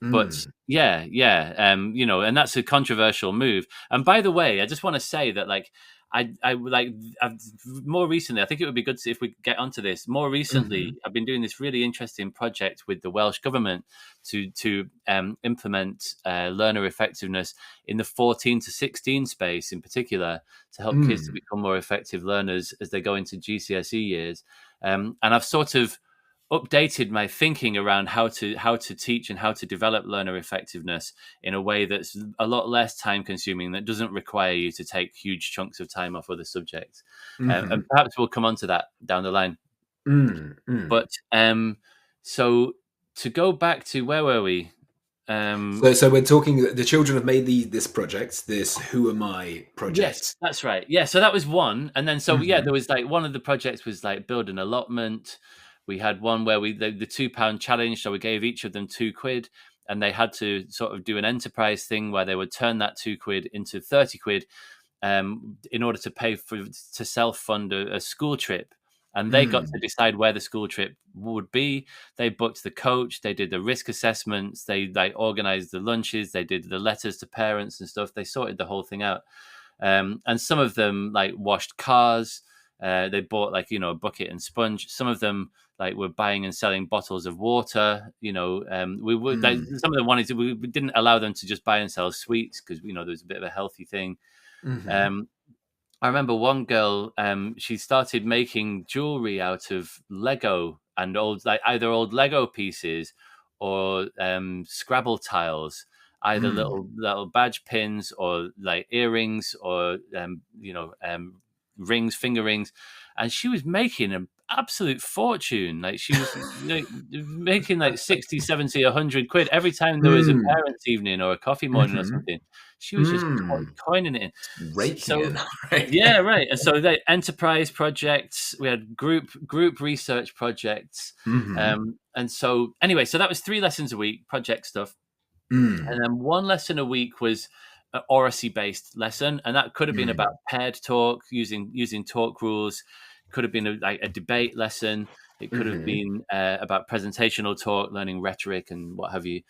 But and that's a controversial move. And by the way, I just want to say that, like, I've more recently, I think it would be good if we get onto this. More recently, I've been doing this really interesting project with the Welsh Government to implement learner effectiveness in the 14 to 16 space in particular, to help kids to become more effective learners as they go into GCSE years. And I've sort of updated my thinking around how to teach and how to develop learner effectiveness in a way that's a lot less time consuming, that doesn't require you to take huge chunks of time off other subjects. And perhaps we'll come on to that down the line. But so to go back to, where were we? So we're talking, the children have made this project, this Who Am I project. Yes, that's right. Yeah, so that was one. And then there was like, one of the projects was like build an allotment. We had one where the £2 challenge, so we gave each of them £2, and they had to sort of do an enterprise thing where they would turn that £2 into £30 in order to self-fund a school trip. And they got to decide where the school trip would be. They booked the coach, they did the risk assessments, they organized the lunches, they did the letters to parents and stuff. They sorted the whole thing out. And some of them like washed cars. They bought a bucket and sponge. Some of them were buying and selling bottles of water. We would some of them wanted to. We didn't allow them to just buy and sell sweets because there was a bit of a healthy thing. I remember one girl. She started making jewelry out of Lego and either old Lego pieces or Scrabble tiles. Either little badge pins or like earrings or rings, finger rings, and she was making an absolute fortune. Like, she was making like 60, 70, 100 quid every time there was a parents' evening or a coffee morning or something. She was just coining it in. Right. Yeah, right. And so the enterprise projects, we had group research projects. And so anyway, so that was 3 lessons a week, project stuff. And then 1 lesson a week was an oracy-based lesson, and that could have been about paired talk, using talk rules. It could have been a debate lesson. It could have been about presentational talk, learning rhetoric and what have you.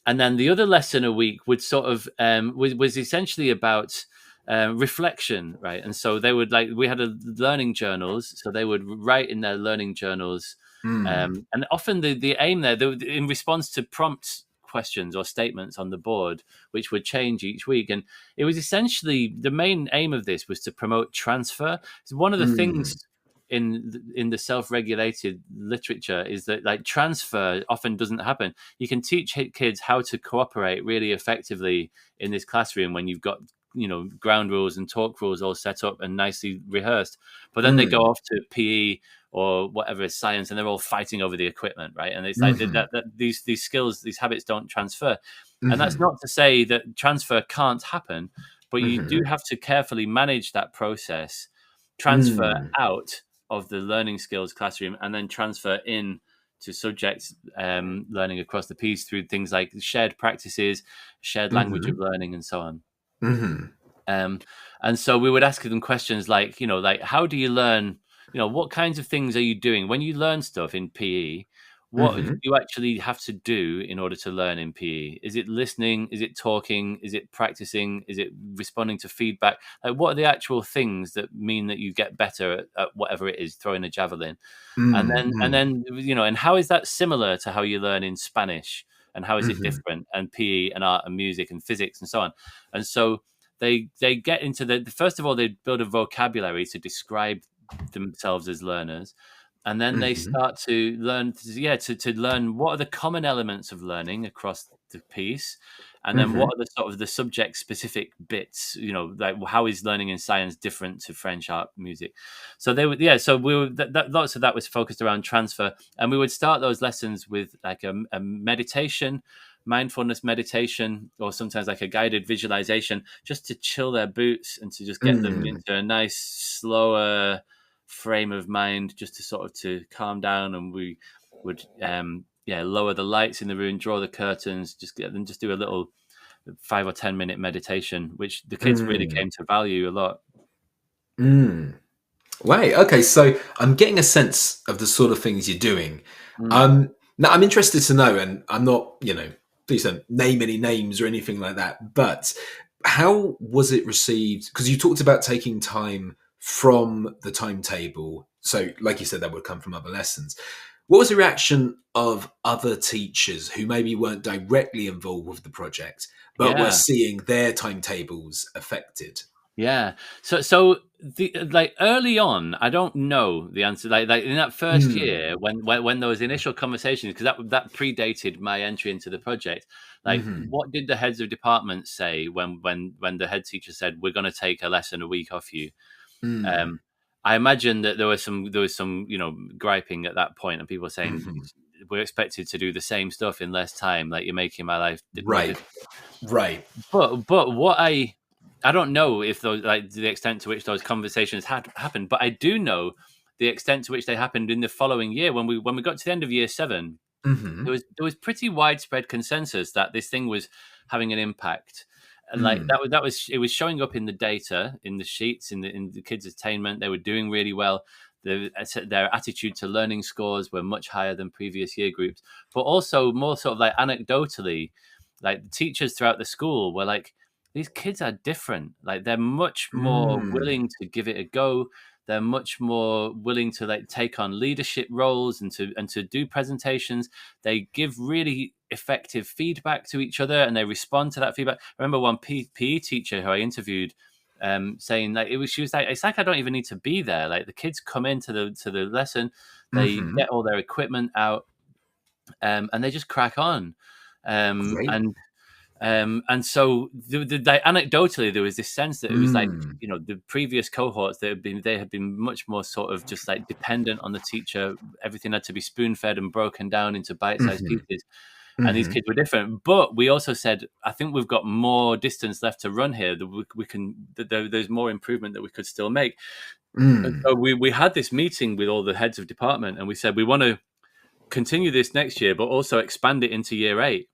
and then the other lesson a week would sort of was essentially about reflection, right? And so they would we had learning journals, so they would write in their learning journals, and often the aim there, in response to prompt questions or statements on the board, which would change each week. And it was essentially, the main aim of this was to promote transfer. It's one of the things in the self-regulated literature is that transfer often doesn't happen. You can teach kids how to cooperate really effectively in this classroom when you've got ground rules and talk rules all set up and nicely rehearsed, but then they go off to PE or whatever science, and they're all fighting over the equipment, right? And it's that these skills, these habits don't transfer. And that's not to say that transfer can't happen, but you do have to carefully manage that process, transfer out of the learning skills classroom, and then transfer in to subjects learning across the piece through things like shared practices, shared language of learning, and so on. And so we would ask them questions like, how do you learn? What kinds of things are you doing when you learn stuff in PE? What do you actually have to do in order to learn in PE? Is it listening? Is it talking? Is it practicing? Is it responding to feedback? What are the actual things that mean that you get better at whatever it is, throwing a javelin? And then, and how is that similar to how you learn in Spanish? And how is it different? And PE and art and music and physics and so on. And so they get into first of all, they build a vocabulary to describe themselves as learners. And then they start to learn, to learn what are the common elements of learning across the piece. And then what are the sort of the subject specific bits, how is learning in science different to French, art, music? So they would, so we were, lots of that was focused around transfer. And we would start those lessons with like a meditation, mindfulness meditation, or sometimes like a guided visualization, just to chill their boots and to just get them into a nice, slower frame of mind, just to sort of to calm down. And we would lower the lights in the room, draw the curtains, just get them just do a little 5 or 10 minute meditation, which the kids really came to value a lot. Right. Okay. So I'm getting a sense of the sort of things you're doing. Now I'm interested to know, and I'm not, please don't name any names or anything like that, but how was it received? Because you talked about taking time from the timetable. So like you said, that would come from other lessons. What was the reaction of other teachers who maybe weren't directly involved with the project, but were seeing their timetables affected? Yeah. So early on, I don't know the answer. Like in that first year, when there was initial conversations, because that predated my entry into the project. What did the heads of departments say when the head teacher said, "We're going to take a lesson a week off you"? I imagine that there was some griping at that point, and people saying we're expected to do the same stuff in less time. Like, you're making my life right. But what I don't know if those, the extent to which those conversations had happened, but I do know the extent to which they happened in the following year when we got to the end of year 7. There was pretty widespread consensus that this thing was having an impact. And it was showing up in the data, in the sheets, in the kids' attainment. They were doing really well. Their attitude to learning scores were much higher than previous year groups. But also, more sort of anecdotally, the teachers throughout the school were like, these kids are different. They're much more willing to give it a go. They're much more willing to take on leadership roles and to do presentations. They give really effective feedback to each other, and they respond to that feedback. I remember one PE teacher who I interviewed saying she was like, it's like I don't even need to be there. The kids come into the lesson, they get all their equipment out, and they just crack on. And so anecdotally, there was this sense that it was the previous cohorts they had been much more sort of just dependent on the teacher. Everything had to be spoon fed and broken down into bite-sized pieces. And these kids were different. But we also said, I think we've got more distance left to run here. That there's more improvement that we could still make. And so we had this meeting with all the heads of department, and we said we want to continue this next year, but also expand it into year 8.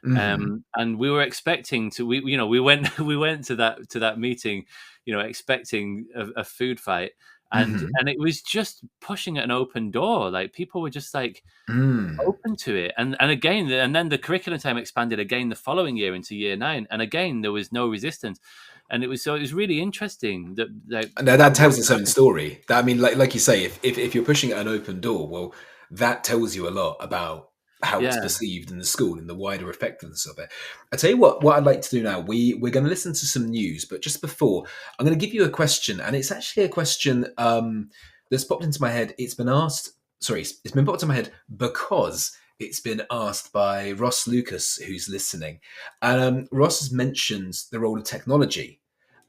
And we were expecting to, we went to that meeting, expecting a food fight. and it was just pushing at an open door. Like people were just like open to it, and again, and then the curriculum time expanded again the following year into year 9, and again there was no resistance, and it was really interesting that tells its own story. That, I mean, like you say, if you're pushing at an open door, well, that tells you a lot about how it's perceived in the school and the wider effectiveness of it. I tell you what I'd like to do now. We're going to listen to some news, but just before, I'm going to give you a question, and it's actually a question that's popped into my head. It's been asked. Sorry, it's been popped into my head because it's been asked by Ross Lucas, who's listening, and Ross has mentioned the role of technology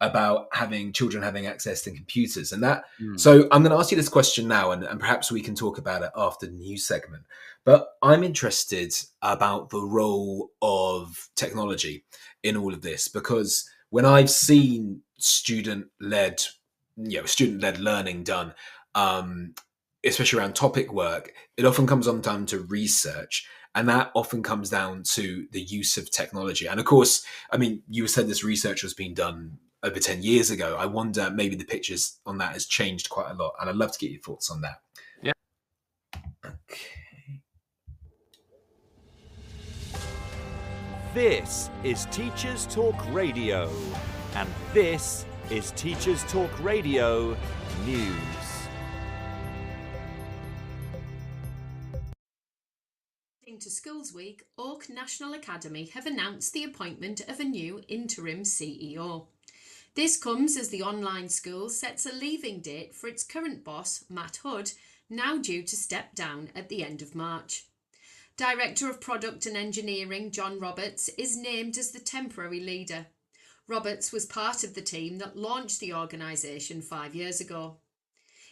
about children having access to computers, and that. So I'm going to ask you this question now, and perhaps we can talk about it after the news segment. But I'm interested about the role of technology in all of this, because when I've seen student-led learning done, especially around topic work, it often comes on down to research. And that often comes down to the use of technology. And of course, I mean, you said this research was being done over 10 years ago. I wonder maybe the pictures on that has changed quite a lot. And I'd love to get your thoughts on that. Yeah. Okay. This is Teachers Talk Radio, and this is Teachers Talk Radio News. To Schools Week, Oak National Academy have announced the appointment of a new interim CEO. This comes as the online school sets a leaving date for its current boss, Matt Hood, now due to step down at the end of March. Director of Product and Engineering John Roberts is named as the temporary leader. Roberts was part of the team that launched the organisation 5 years ago.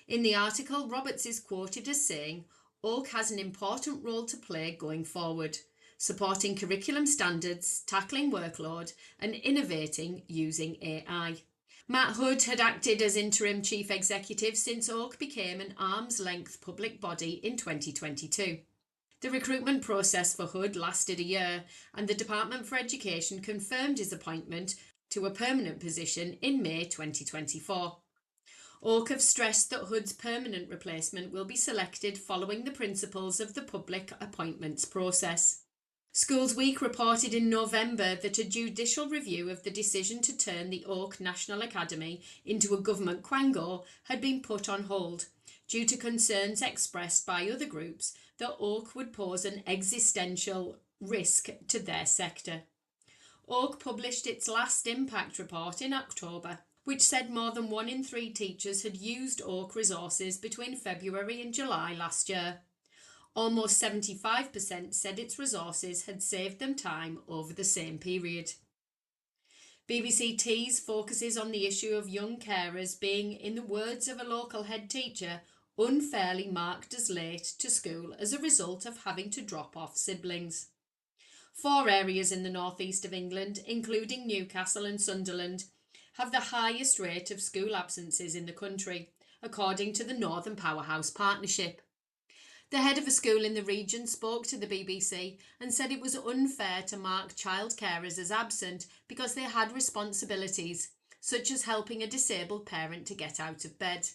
In the article, Roberts is quoted as saying, "Oak has an important role to play going forward, supporting curriculum standards, tackling workload, and innovating using AI." Matt Hood had acted as interim chief executive since Oak became an arm's-length public body in 2022. The recruitment process for Hood lasted a year, and the Department for Education confirmed his appointment to a permanent position in May 2024. Oak have stressed that Hood's permanent replacement will be selected following the principles of the public appointments process. Schools Week reported in November that a judicial review of the decision to turn the Oak National Academy into a government quango had been put on hold due to concerns expressed by other groups that Oak would pose an existential risk to their sector. Oak published its last impact report in October, which said more than 1 in 3 teachers had used Oak resources between February and July last year. Almost 75% said its resources had saved them time over the same period. BBC Tees focuses on the issue of young carers being, in the words of a local head teacher, unfairly marked as late to school as a result of having to drop off siblings. 4 areas in the northeast of England, including Newcastle and Sunderland, have the highest rate of school absences in the country, according to the Northern Powerhouse Partnership. The head of a school in the region spoke to the BBC and said it was unfair to mark child carers as absent because they had responsibilities, such as helping a disabled parent to get out of bed.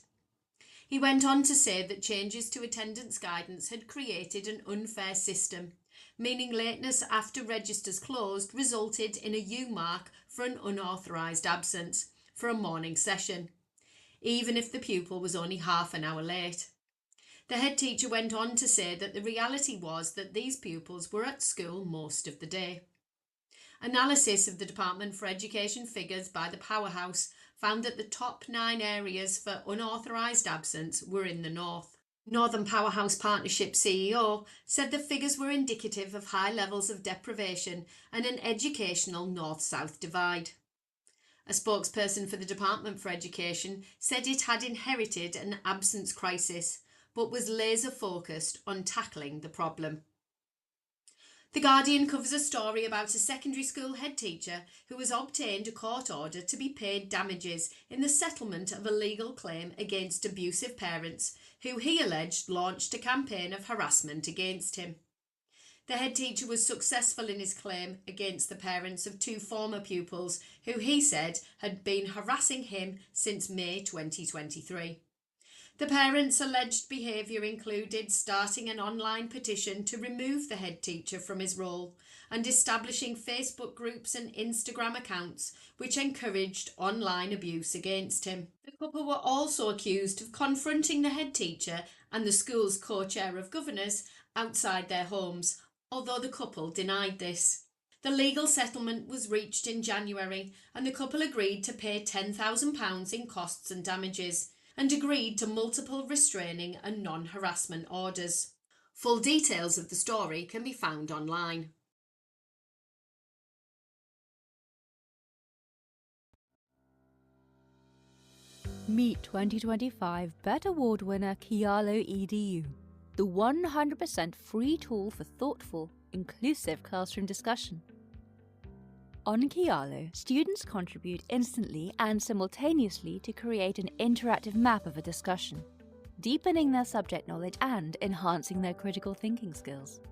He went on to say that changes to attendance guidance had created an unfair system, meaning lateness after registers closed resulted in a U mark for an unauthorised absence for a morning session, even if the pupil was only half an hour late. The head teacher went on to say that the reality was that these pupils were at school most of the day. Analysis of the Department for Education figures by the Powerhouse found that the top 9 areas for unauthorised absence were in the north. Northern Powerhouse Partnership CEO said the figures were indicative of high levels of deprivation and an educational north-south divide. A spokesperson for the Department for Education said it had inherited an absence crisis, but was laser-focused on tackling the problem. The Guardian covers a story about a secondary school head teacher who has obtained a court order to be paid damages in the settlement of a legal claim against abusive parents who he alleged launched a campaign of harassment against him. The head teacher was successful in his claim against the parents of 2 former pupils who he said had been harassing him since May 2023. The parents' alleged behaviour included starting an online petition to remove the head teacher from his role and establishing Facebook groups and Instagram accounts which encouraged online abuse against him. The couple were also accused of confronting the head teacher and the school's co-chair of governors outside their homes, although the couple denied this. The legal settlement was reached in January and the couple agreed to pay £10,000 in costs and damages and agreed to multiple restraining and non-harassment orders. Full details of the story can be found online. Meet 2025 BET Award winner Kialo EDU, the 100% free tool for thoughtful, inclusive classroom discussion. On Kialo, students contribute instantly and simultaneously to create an interactive map of a discussion, deepening their subject knowledge and enhancing their critical thinking skills.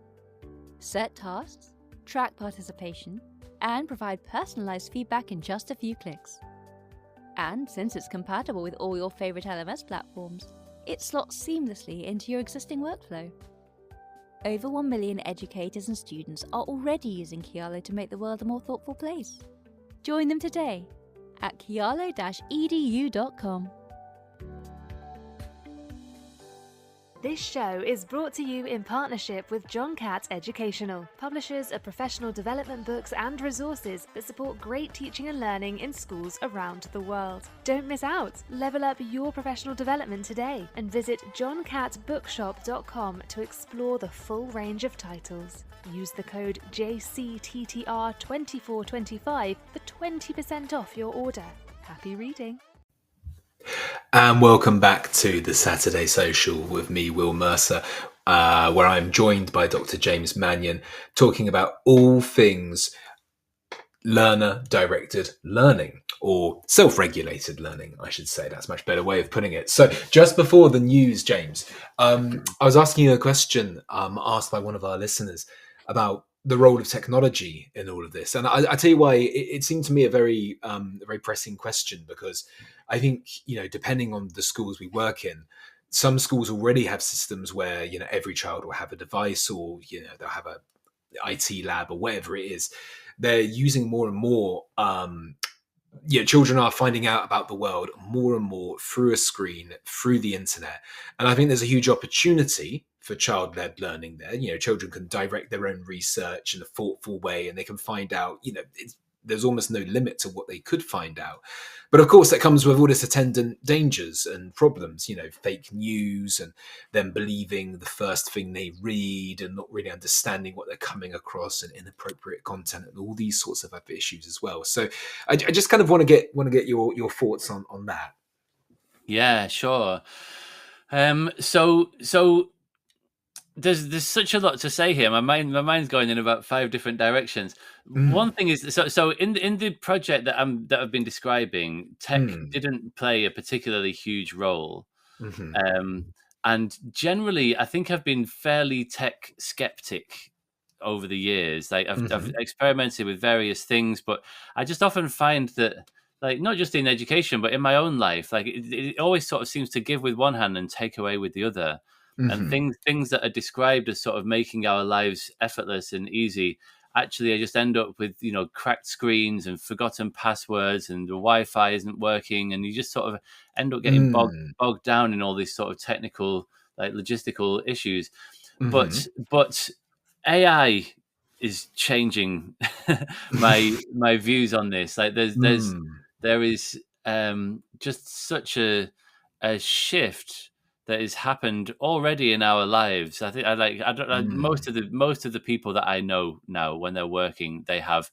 Set tasks, track participation, and provide personalized feedback in just a few clicks. And since it's compatible with all your favorite LMS platforms, it slots seamlessly into your existing workflow. Over 1 million educators and students are already using Kialo to make the world a more thoughtful place. Join them today at kialo-edu.com. This show is brought to you in partnership with John Catt Educational, publishers of professional development books and resources that support great teaching and learning in schools around the world. Don't miss out. Level up your professional development today and visit johncattbookshop.com to explore the full range of titles. Use the code JCTTR2425 for 20% off your order. Happy reading. And welcome back to the Saturday Social with me, Will Mercer, where I'm joined by Dr. James Mannion, talking about all things learner-directed learning, or self-regulated learning, I should say. That's a much better way of putting it. So just before the news, James, I was asking you a question asked by one of our listeners about the role of technology in all of this. And I tell you why, it seemed to me a very pressing question, because I think, depending on the schools we work in, some schools already have systems where, every child will have a device, or, they'll have a IT lab or whatever it is. They're using more and more, children are finding out about the world more and more through a screen, through the internet. And I think there's a huge opportunity for child-led learning there. Children can direct their own research in a thoughtful way, and they can find out, there's almost no limit to what they could find out. But of course, that comes with all this attendant dangers and problems, fake news, and them believing the first thing they read and not really understanding what they're coming across, and inappropriate content, and all these sorts of other issues as well. So I just kind of want to get your thoughts on that. Yeah, sure. So there's such a lot to say here. My mind's going in about 5 different directions. One thing is, so in the project that I've been describing, tech didn't play a particularly huge role. And generally, I think I've been fairly tech skeptic over the years. Like I've experimented with various things, but I just often find that, like, not just in education, but in my own life, like it always sort of seems to give with one hand and take away with the other. And things that are described as sort of making our lives effortless and easy, actually I just end up with, cracked screens and forgotten passwords, and the Wi-Fi isn't working, and you just sort of end up getting bogged down in all these sort of technical, like, logistical issues. But AI is changing my views on this. Like there is just such a shift that has happened already in our lives. I think most of the people that I know now, when they're working, they have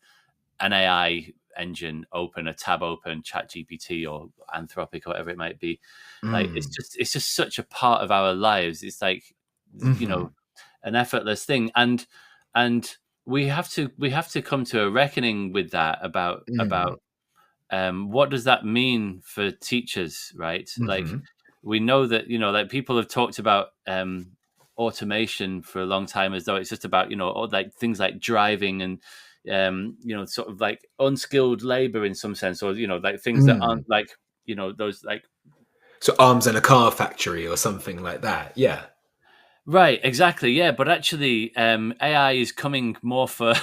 an AI engine open, a tab open, ChatGPT or Anthropic or whatever it might be. Like it's just such a part of our lives. It's like an effortless thing, and we have to come to a reckoning with that about what does that mean for teachers, right? Like, we know that, like, people have talked about automation for a long time, as though it's just about, like things like driving and, sort of like unskilled labor in some sense, or, like things that aren't like, those like So arms in a car factory or something like that. Yeah. Right, exactly. Yeah, but actually, AI is coming more for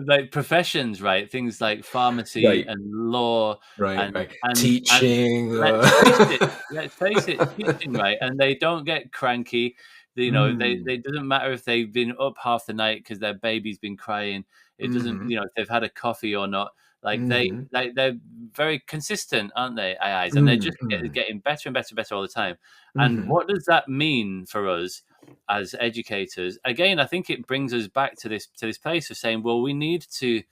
like professions, right? Things like pharmacy Right. and law Right. and Right. and and Teaching. let's face it, teaching, right? And they don't get cranky. They doesn't matter if they've been up half the night because their baby's been crying. It doesn't, Mm-hmm. if they've had a coffee or not. Like Mm-hmm. they're very consistent, aren't they? AIs, and they're just Mm-hmm. getting better and better and better all the time. And Mm-hmm. what does that mean for us as educators? Again, I think it brings us back to this place of saying, well, we need to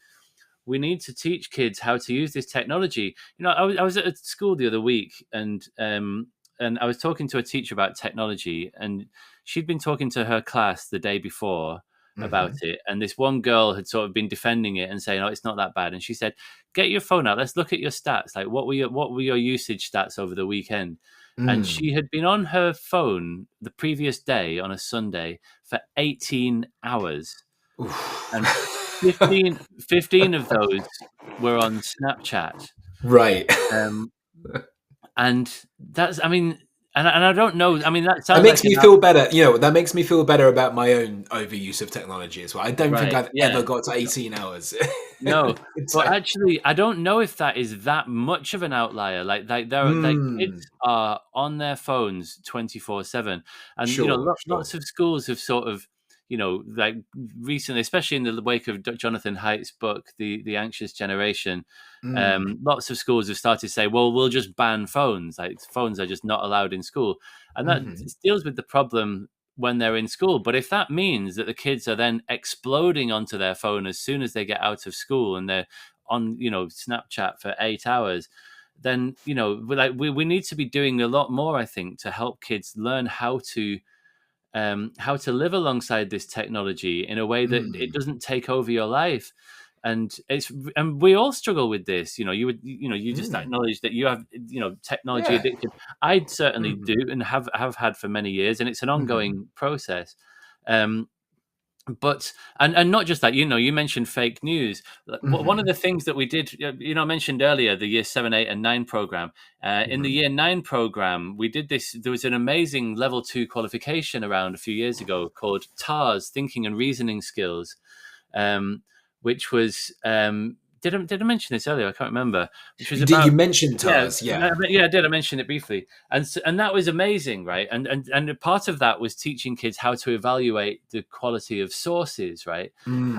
teach kids how to use this technology. I was at a school the other week, and I was talking to a teacher about technology, and she'd been talking to her class the day before about Mm-hmm. it, and this one girl had sort of been defending it and saying, "Oh, it's not that bad." And she said, "Get your phone out. Let's look at your stats. Like, what were your usage stats over the weekend?" And Mm. she had been on her phone the previous day on a Sunday for 18 hours, and Oof. 15 of those were on Snapchat. Right. And that's, I mean, and I don't know. I mean, that That sounds makes like me feel better. That makes me feel better about my own overuse of technology as well. I don't think right. I've Yeah. ever got to 18 hours. No, It's but like, actually, I don't know if that is that much of an outlier. Like kids are on their phones 24/7, and sure. lots of schools have sort of, like recently, especially in the wake of Jonathan Haidt's book, the Anxious Generation. Mm. Lots of schools have started to say, well, we'll just ban phones. Like phones are just not allowed in school, and that Mm-hmm. deals with the problem when they're in school. But if that means that the kids are then exploding onto their phone as soon as they get out of school and they're on, Snapchat for 8 hours, then, we need to be doing a lot more, I think, to help kids learn how to live alongside this technology in a way that it Mm. doesn't take over your life. And we all struggle with this. You just Mm. acknowledge that you have, technology Yeah. addiction. I certainly Mm-hmm. do, and have had for many years, and it's an Mm-hmm. ongoing process. But and not just that, you mentioned fake news. One of Mm-hmm. the things that we did, I mentioned earlier, the year 7, 8, and 9 program. In the Mm-hmm. year 9 program, we did this. There was an amazing level 2 qualification around a few years ago called TARS, Thinking and Reasoning Skills, which was did I mention this earlier? I can't remember. Which was You about mentioned yeah, TARS, yeah. I did. I mentioned it briefly, and that was amazing, right? And part of that was teaching kids how to evaluate the quality of sources, right? Mm.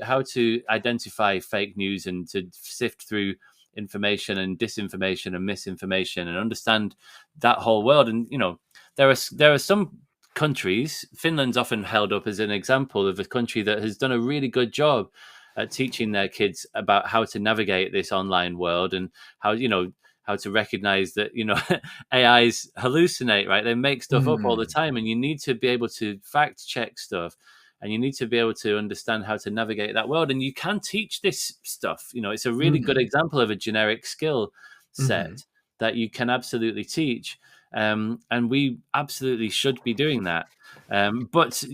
How to identify fake news and to sift through information and disinformation and misinformation and understand that whole world. And there are some countries. Finland's often held up as an example of a country that has done a really good job at teaching their kids about how to navigate this online world and how to recognize that AIs hallucinate, right? They make stuff up all the Mm. time, and you need to be able to fact check stuff, and you need to be able to understand how to navigate that world. And you can teach this stuff. It's a really good Mm. example of a generic skill Mm-hmm. set that you can absolutely teach, and we absolutely should be doing that. But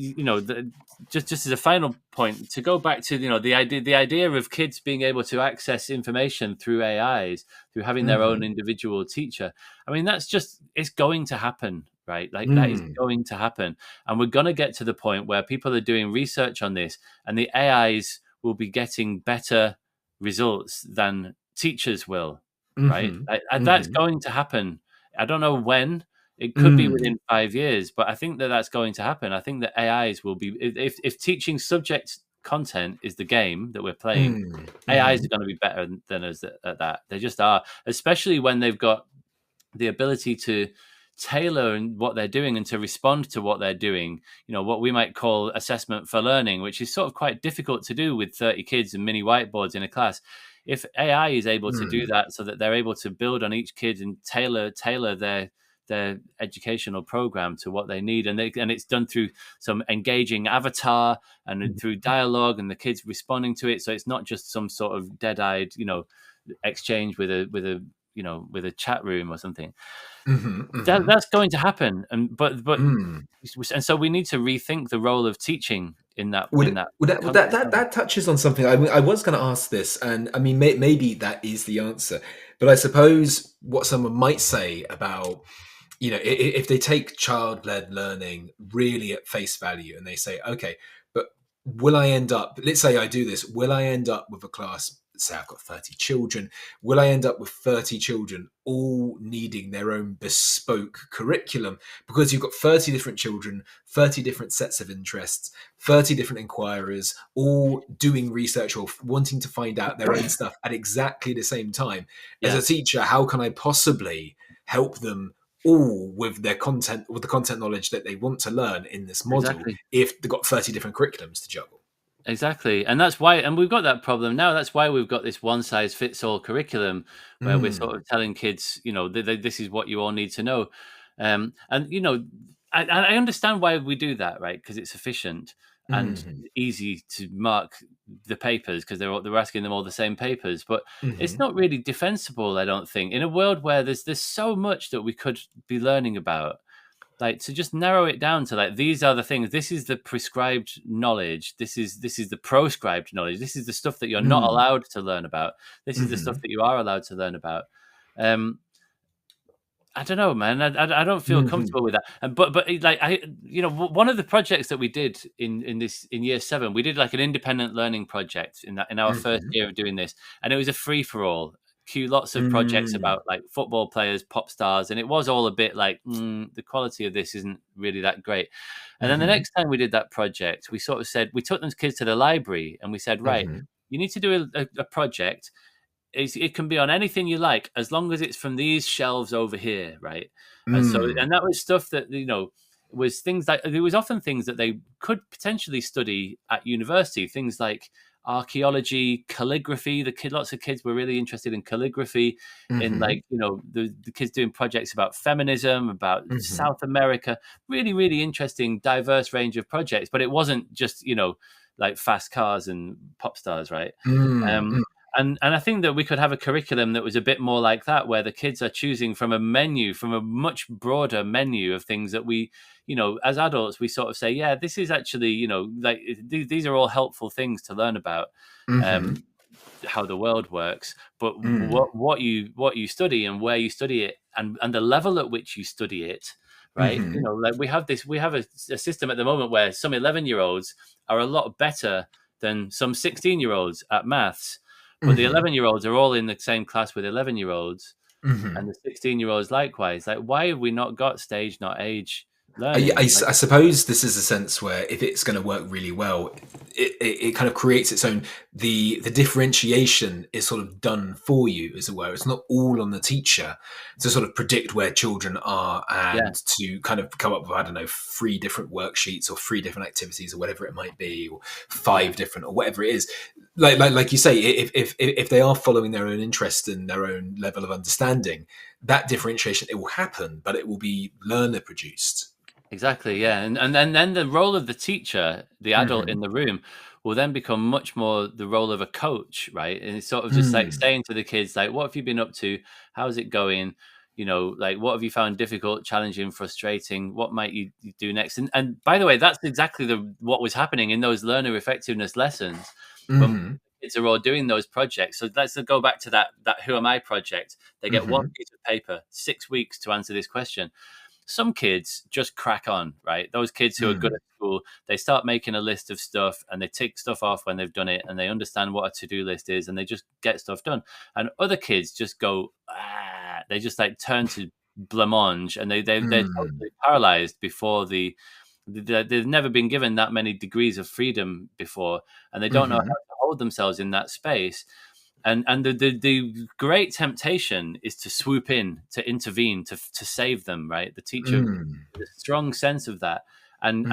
just as a final point, to go back to the idea of kids being able to access information through AIs, through having their own Mm-hmm. individual teacher. I mean, it's going to happen, right? Like that is Mm. going to happen, and we're going to get to the point where people are doing research on this, and the AIs will be getting better results than teachers will, right? Mm-hmm. That's Mm-hmm. going to happen. I don't know when. It could be Mm. within 5 years, but I think that that's going to happen. I think that AIs will be, if teaching subject content is the game that we're playing, Mm. AIs Mm-hmm. are going to be better than us at that. They just are, especially when they've got the ability to tailor what they're doing and to respond to what they're doing. What we might call assessment for learning, which is sort of quite difficult to do with 30 kids and mini whiteboards in a class. If AI is able to do Mm. that, so that they're able to build on each kid and tailor their educational program to what they need, and it's done through some engaging avatar and through dialogue, and the kids responding to it, so it's not just some sort of dead-eyed exchange with a chat room or something. Mm-hmm. Mm-hmm. That's going to happen, and Mm. so we need to rethink the role of teaching in that That touches on something. I was going to ask this, and I mean, maybe that is the answer. But I suppose what someone might say about, if they take child-led learning really at face value, and they say, okay, but will I end up? Let's say I do this. Will I end up with a class? Say I've got 30 children. Will I end up with 30 children all needing their own bespoke curriculum? Because you've got 30 different children, 30 different sets of interests, 30 different inquirers, all doing research or wanting to find out their own stuff at exactly the same time. As a teacher, how can I possibly help them all with the content knowledge that they want to learn in this model if they've got 30 different curriculums to juggle? Exactly. And that's why, and we've got that problem now. That's why we've got this one size fits all curriculum where we're sort of telling kids, this is what you all need to know. And, I understand why we do that, right? Because it's efficient and easy to mark the papers because they're asking them all the same papers. But it's not really defensible, I don't think, in a world where there's so much that we could be learning about. Like, to just narrow it down to like, these are the things, this is the prescribed knowledge, this is the proscribed knowledge, this is the stuff that you're not allowed to learn about, this is the stuff that you are allowed to learn about. I don't know, man. I don't feel comfortable with that. And but like one of the projects that we did in year 7, we did like an independent learning project in our first year of doing this, and it was a free for all. Lots of projects about like football players, pop stars, and it was all a bit like the quality of this isn't really that great. And then the next time we did that project, we sort of said, we took those kids to the library and we said, right, you need to do a project. It can be on anything you like as long as it's from these shelves over here, right? And that was stuff that was things like, there was often things that they could potentially study at university, things like archaeology, calligraphy. Lots of kids were really interested in calligraphy, in like the kids doing projects about feminism, about South America. Really, really interesting, diverse range of projects. But it wasn't just like fast cars and pop stars, right? And I think that we could have a curriculum that was a bit more like that, where the kids are choosing from a much broader menu of things that we, as adults, we sort of say, yeah, this is actually, like these are all helpful things to learn about how the world works. But what you study and where you study it and the level at which you study it, right? Like we have a system at the moment where some 11-year-olds are a lot better than some 16-year-olds at maths. But the 11-year-olds are all in the same class with 11-year-olds, and the 16-year-olds likewise. Like, why have we not got stage, not age learning? I suppose this is a sense where if it's going to work really well, it kind of creates its own. The differentiation is sort of done for you, as it were. It's not all on the teacher to sort of predict where children are and to kind of come up with, I don't know, 3 different worksheets or 3 different activities or whatever it might be, or 5 different or whatever it is. Like you say, if they are following their own interest and their own level of understanding, that differentiation, it will happen, but it will be learner produced. Exactly, yeah. And then the role of the teacher, the adult in the room, will then become much more the role of a coach, right? And it's sort of just like saying to the kids, like, what have you been up to? How's it going? Like, what have you found difficult, challenging, frustrating? What might you do next? And by the way, that's exactly what was happening in those learner effectiveness lessons. When kids are all doing those projects. So let's go back to that Who Am I project. They get one piece of paper, 6 weeks to answer this question. Some kids just crack on, right? Those kids who are good at school, they start making a list of stuff and they tick stuff off when they've done it and they understand what a to-do list is and they just get stuff done. And other kids just go, they just like turn to blancmange and they're totally paralyzed before they've never been given that many degrees of freedom before, and they don't know how to hold themselves in that space. And the great temptation is to swoop in, to intervene, to save them, right? The teacher, has a strong sense of that, and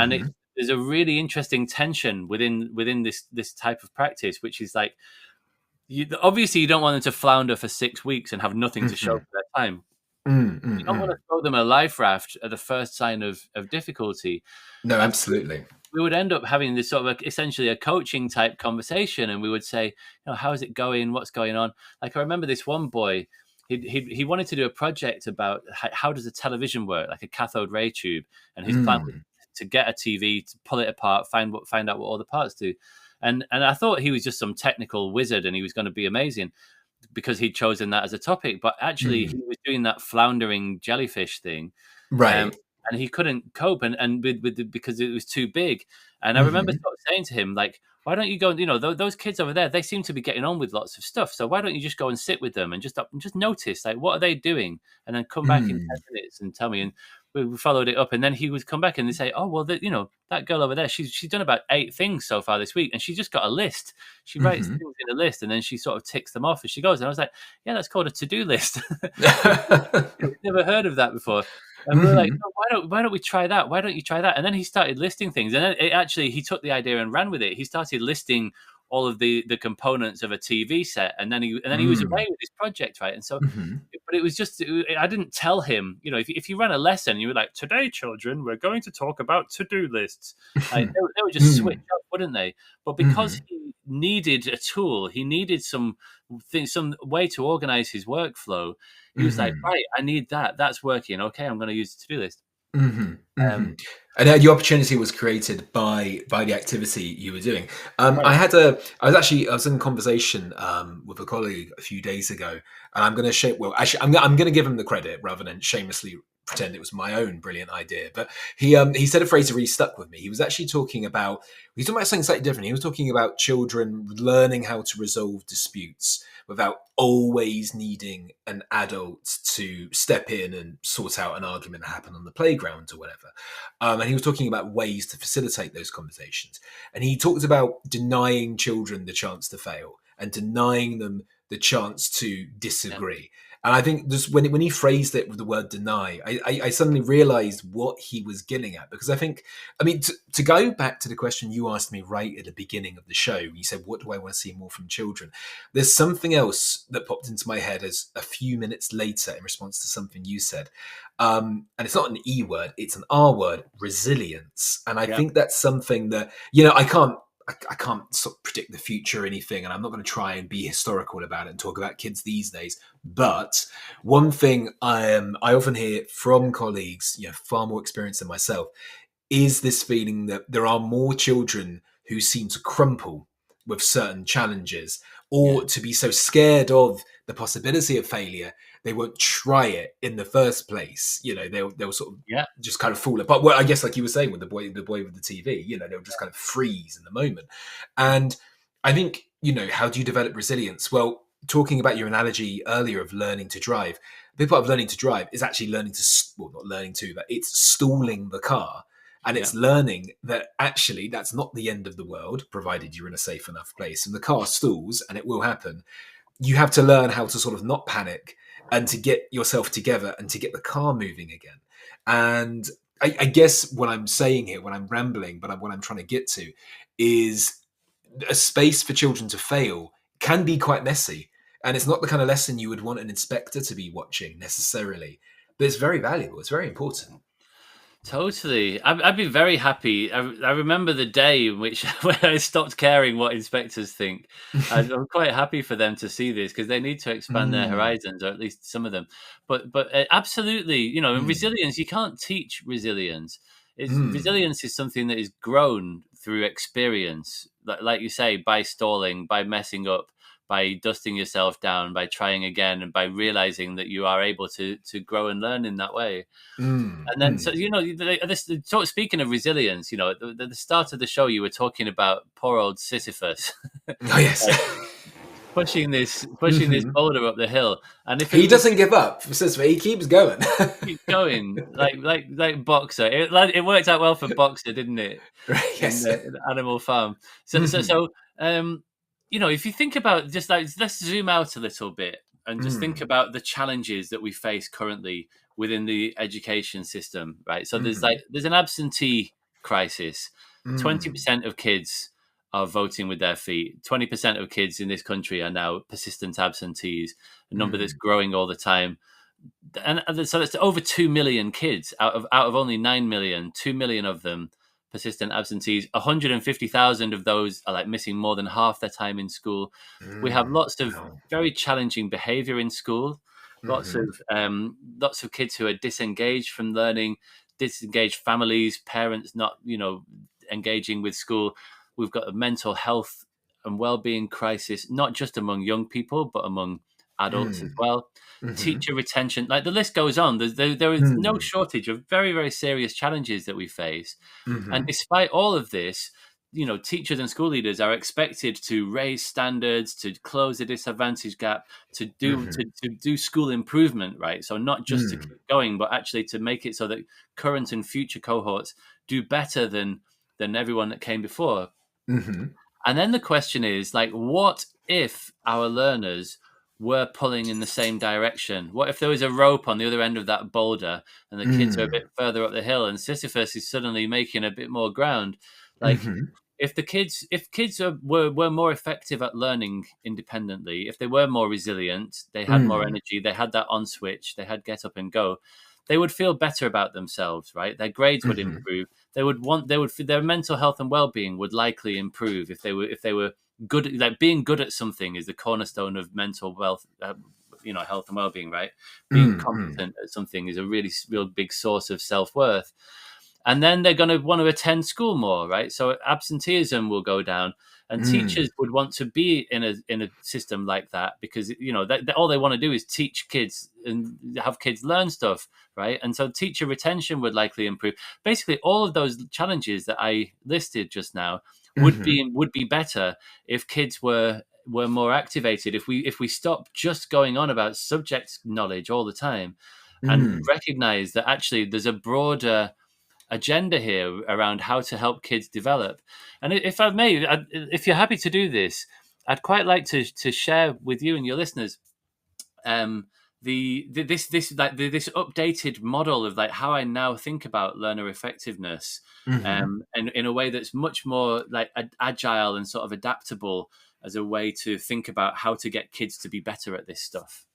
there's a really interesting tension within this type of practice, which is like, obviously you don't want them to flounder for 6 weeks and have nothing to show for their time. You don't want to throw them a life raft at the first sign of difficulty. No, absolutely. We would end up having this sort of essentially a coaching type conversation, and we would say, how is it going? What's going on? Like, I remember this one boy, he wanted to do a project about how does a television work, like a cathode ray tube, and his plan was to to get a TV, to pull it apart, find out what all the parts do. And I thought he was just some technical wizard and he was going to be amazing because he'd chosen that as a topic. But actually, he was doing that floundering jellyfish thing. Right. And he couldn't cope and because it was too big. And I remember sort of saying to him, like, why don't you go, those kids over there, they seem to be getting on with lots of stuff. So why don't you just go and sit with them and just notice, like, what are they doing? And then come back in 10 minutes and tell me. And we followed it up. And then he would come back and they say, oh, well, that girl over there, she's done about 8 things so far this week. And she just got a list. She writes things in a list and then she sort of ticks them off as she goes. And I was like, yeah, that's called a to-do list. Never heard of that before. And we were like, no, why don't we try that? Why don't you try that? And then he started listing things. And then he took the idea and ran with it. He started listing all of the components of a TV set. And then he was away with his project, right? And so, but it was just, I didn't tell him, if you ran a lesson, you were like, today, children, we're going to talk about to-do lists. Like, they would just switch up, wouldn't they? But because he needed a tool, he needed some way to organize his workflow. He was like, right, I need that. That's working. Okay, I'm going to use the to-do list. And the opportunity was created by the activity you were doing. Right. I was in a conversation with a colleague a few days ago, and I'm going to I'm going to give him the credit rather than shamelessly pretend it was my own brilliant idea. But he said a phrase that really stuck with me. He was actually talking about something slightly different. He was talking about children learning how to resolve disputes without always needing an adult to step in and sort out an argument that happened on the playground or whatever. And he was talking about ways to facilitate those conversations. And he talked about denying children the chance to fail and denying them the chance to disagree. Yeah. And I think just when he phrased it with the word deny, I suddenly realized what he was getting at. Because to go back to the question you asked me right at the beginning of the show, you said, what do I want to see more from children? There's something else that popped into my head as a few minutes later in response to something you said. And it's not an E word, it's an R word, resilience. And I think that's something that, I can't sort of predict the future or anything, and I'm not going to try and be historical about it and talk about kids these days. But one thing I often hear from colleagues, far more experienced than myself, is this feeling that there are more children who seem to crumple with certain challenges or to be so scared of the possibility of failure, they won't try it in the first place. They'll sort of just kind of fall apart. Well, I guess like you were saying with the boy with the TV, they'll just kind of freeze in the moment. And I think, how do you develop resilience? Well, talking about your analogy earlier of learning to drive, a big part of learning to drive is actually it's stalling the car. And it's learning that actually that's not the end of the world, provided you're in a safe enough place. And the car stalls, and it will happen. You have to learn how to sort of not panic and to get yourself together and to get the car moving again. And I guess what I'm saying here, when I'm rambling, but what I'm trying to get to is a space for children to fail can be quite messy. And it's not the kind of lesson you would want an inspector to be watching necessarily, but it's very valuable. It's very important. Totally. I'd be very happy. I remember the day in which when I stopped caring what inspectors think. I'm quite happy for them to see this because they need to expand their horizons, or at least some of them. But absolutely, in resilience, you can't teach resilience. Resilience is something that is grown through experience, like you say, by stalling, by messing up, by dusting yourself down, by trying again, and by realizing that you are able to grow and learn in that way. And then, so, speaking of resilience, at the start of the show, you were talking about poor old Sisyphus. Oh, yes. pushing this boulder up the hill. And if he doesn't give up, he keeps going. Keeps going, like Boxer. It worked out well for Boxer, didn't it? Yes. In Animal Farm. So if you think about just let's zoom out a little bit and just think about the challenges that we face currently within the education system, right? So there's an absentee crisis. 20% of kids are voting with their feet. 20% of kids in this country are now persistent absentees, a number that's growing all the time. And so it's over 2 million kids out of only 9 million, 2 million of them persistent absentees. 150,000 of those are missing more than half their time in school. We have lots of very challenging behavior in school. Lots of kids who are disengaged from learning. disengaged families, parents not, engaging with school. We've got a mental health and well-being crisis, not just among young people, but among adults as well. Teacher retention, like the list goes on. There is no shortage of very, very serious challenges that we face. And despite all of this, teachers and school leaders are expected to raise standards, to close the disadvantage gap, to do school improvement, right? So not just to keep going, but actually to make it so that current and future cohorts do better than everyone that came before. And then the question is, like, what if our learners were pulling in the same direction? What if there was a rope on the other end of that boulder and the kids are a bit further up the hill and Sisyphus is suddenly making a bit more ground? Like, if kids were more effective at learning independently, if they were more resilient, they had more energy, they had that on switch, they had get up and go, they would feel better about themselves, right? Their grades would improve. Their mental health and well-being would likely improve if they were good. Like, being good at something is the cornerstone of mental health and well-being, right? Being competent at something is a real big source of self-worth. And then they're going to want to attend school more, right? So absenteeism will go down, and teachers would want to be in a system like that because all they want to do is teach kids and have kids learn stuff, right? And so teacher retention would likely improve. Basically, all of those challenges that I listed just now would be better if kids were more activated. If we stop just going on about subject knowledge all the time and recognize that actually there's a broader agenda here around how to help kids develop. And if I may, if you're happy to do this, I'd quite like to share with you and your listeners this updated model of like how I now think about learner effectiveness, and in a way that's much more like agile and sort of adaptable as a way to think about how to get kids to be better at this stuff.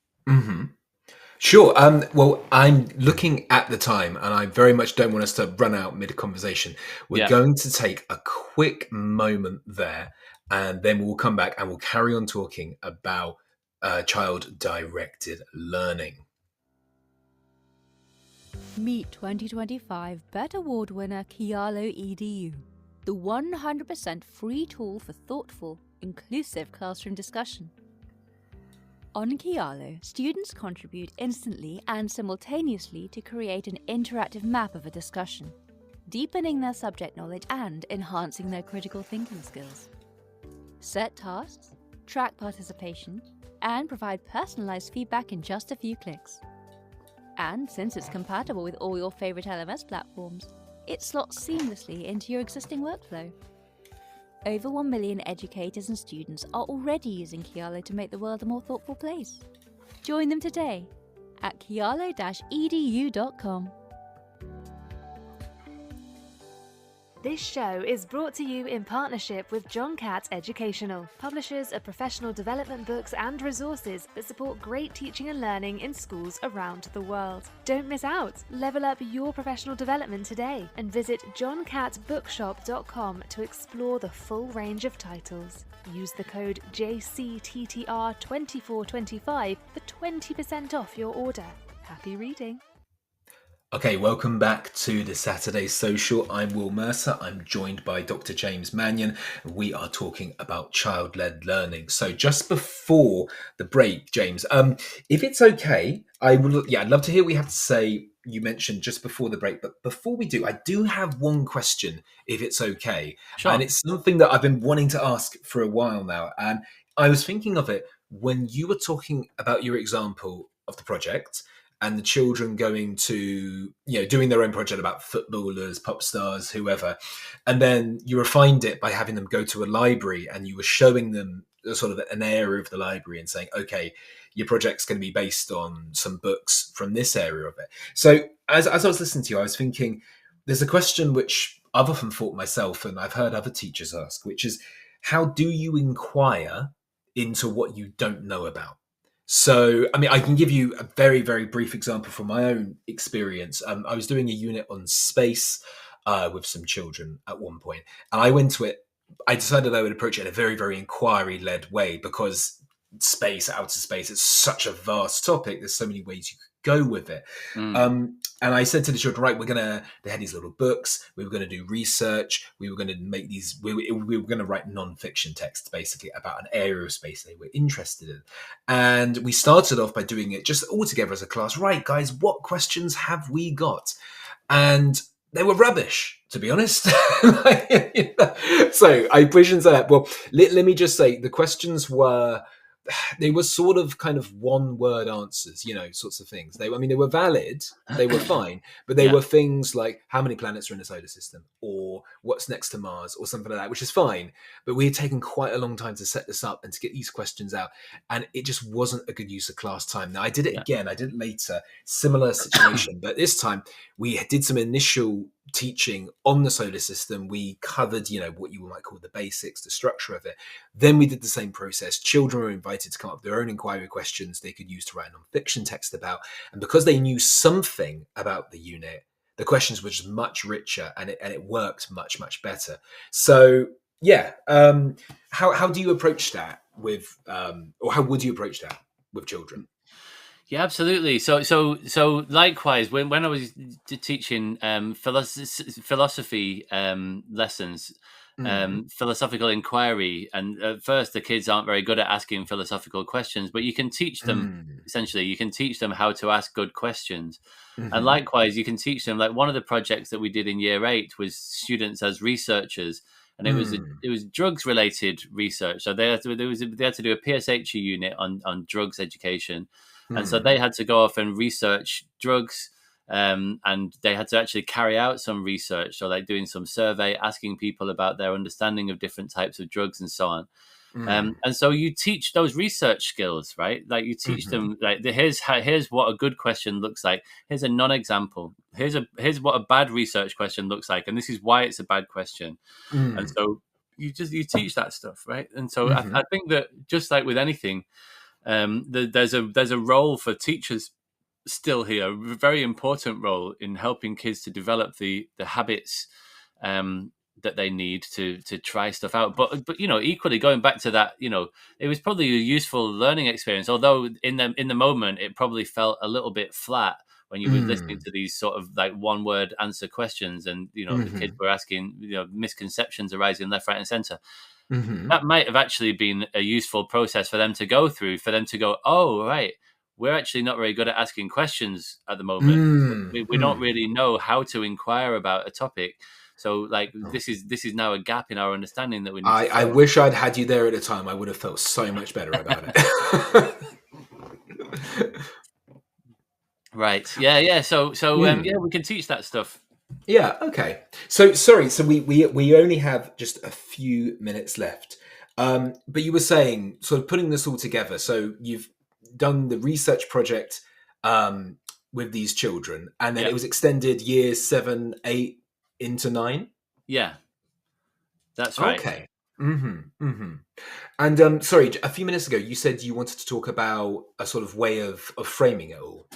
Sure. Well, I'm looking at the time and I very much don't want us to run out mid-conversation. We're going to take a quick moment there and then we'll come back and we'll carry on talking about child-directed learning. Meet 2025 BET Award winner Kialo EDU, the 100% free tool for thoughtful, inclusive classroom discussion. On Kialo, students contribute instantly and simultaneously to create an interactive map of a discussion, deepening their subject knowledge and enhancing their critical thinking skills. Set tasks, track participation, and provide personalized feedback in just a few clicks. And since it's compatible with all your favorite LMS platforms, it slots seamlessly into your existing workflow. Over 1 million educators and students are already using Kialo to make the world a more thoughtful place. Join them today at kialo-edu.com. This show is brought to you in partnership with John Catt Educational, publishers of professional development books and resources that support great teaching and learning in schools around the world. Don't miss out. Level up your professional development today and visit johncattbookshop.com to explore the full range of titles. Use the code JCTTR2425 for 20% off your order. Happy reading. Okay, welcome back to the Saturday Social. I'm Will Mercer. I'm joined by Dr. James Mannion. We are talking about child-led learning. So just before the break, James, if it's okay, I'd love to hear what you have to say. You mentioned just before the break, but before we do, I do have one question, if it's okay. Sure. And it's something that I've been wanting to ask for a while now. And I was thinking of it when you were talking about your example of the project and the children going to, doing their own project about footballers, pop stars, whoever. And then you refined it by having them go to a library and you were showing them sort of an area of the library and saying, okay, your project's going to be based on some books from this area of it. So as I was listening to you, I was thinking, there's a question which I've often thought myself and I've heard other teachers ask, which is, how do you inquire into what you don't know about? So, I can give you a very, very brief example from my own experience. I was doing a unit on space with some children at one point, and I went to it. I decided I would approach it in a very, very inquiry-led way because outer space, it's such a vast topic. There's so many ways you could go with it. Mm. And I said to the children, right, they had these little books. We were going to do research. We were going to make these, we were going to write non-fiction texts basically about an area of space they were interested in. And we started off by doing it just all together as a class. Right, guys, what questions have we got? And they were rubbish, to be honest. So I push into that. Well, let me just say the questions were, they were sort of kind of one word answers, sorts of things. They were valid, they were fine, but they were things like how many planets are in the solar system, or what's next to Mars, or something like that, which is fine. But we had taken quite a long time to set this up and to get these questions out, and it just wasn't a good use of class time. Now I did it again, I did it later, similar situation, but this time we did some initial teaching on the solar system. We covered, what you might call the basics, the structure of it. Then we did the same process. Children were invited to come up with their own inquiry questions they could use to write a non-fiction text about. And because they knew something about the unit, the questions were just much richer, and it worked much, much better. So how do you approach that with, or how would you approach that with children? Yeah, absolutely. So likewise, when I was teaching philosophy lessons, philosophical inquiry, and at first the kids aren't very good at asking philosophical questions, but you can teach them, essentially, you can teach them how to ask good questions. And likewise, you can teach them, like one of the projects that we did in Year 8 was students as researchers. And it was drugs related research. So they had to do a PSHE unit on drugs education. And so they had to go off and research drugs, and they had to actually carry out some research. So like doing some survey, asking people about their understanding of different types of drugs and so on. And so you teach those research skills, right? Like you teach them, like here's what a good question looks like. Here's a non-example. Here's what a bad research question looks like, and this is why it's a bad question. And so you teach that stuff, right? And so I think that just like with anything, there's a role for teachers still here, a very important role in helping kids to develop the habits that they need to try stuff out. But equally going back to that, it was probably a useful learning experience. Although in the moment it probably felt a little bit flat when you were listening to these sort of like one word answer questions, and the kids were asking misconceptions arising left, right, and center. That might have actually been a useful process for them to go through, for them to go, oh, right, we're actually not very good at asking questions at the moment. We don't really know how to inquire about a topic. So like this is now a gap in our understanding that we need to fill. I wish I'd had you there at the time. I would have felt so much better about it. Right. Yeah. So we can teach that stuff. Yeah. Okay. So sorry. So we only have just a few minutes left. But you were saying, sort of putting this all together. So you've done the research project with these children, and then it was extended years 7, 8 into 9. Yeah, that's right. Okay. And sorry, a few minutes ago you said you wanted to talk about a sort of way of framing it all.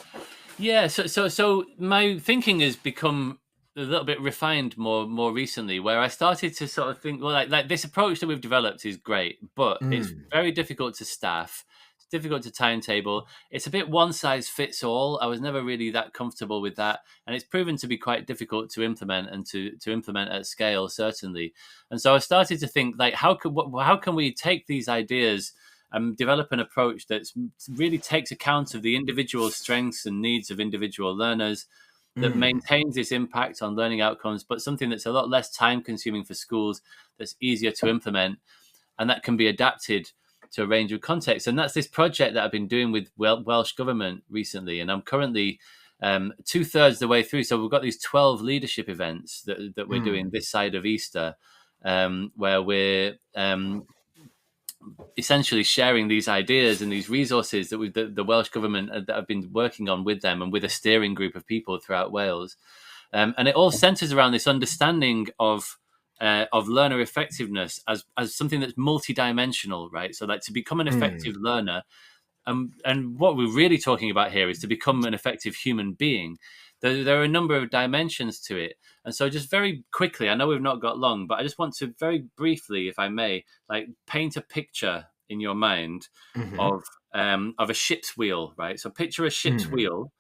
Yeah. So my thinking has become a little bit refined more recently, where I started to sort of think, well, like this approach that we've developed is great, but it's very difficult to staff. It's difficult to timetable. It's a bit one size fits all. I was never really that comfortable with that, and it's proven to be quite difficult to implement and to implement at scale, certainly. And so I started to think, like, how can we take these ideas and develop an approach that really takes account of the individual strengths and needs of individual learners, that maintains this impact on learning outcomes, but something that's a lot less time consuming for schools, that's easier to implement, and that can be adapted to a range of contexts. And that's this project that I've been doing with Welsh Government recently. And I'm currently 2/3 the way through. So we've got these 12 leadership events that we're doing this side of Easter, where we're essentially sharing these ideas and these resources that the Welsh Government that have been working on with them and with a steering group of people throughout Wales. And it all centers around this understanding of learner effectiveness as something that's multidimensional, right? So like to become an effective learner, and what we're really talking about here is to become an effective human being. There are a number of dimensions to it. And so just very quickly, I know we've not got long, but I just want to very briefly, if I may, like paint a picture in your mind of a ship's wheel, right? So picture a ship's wheel,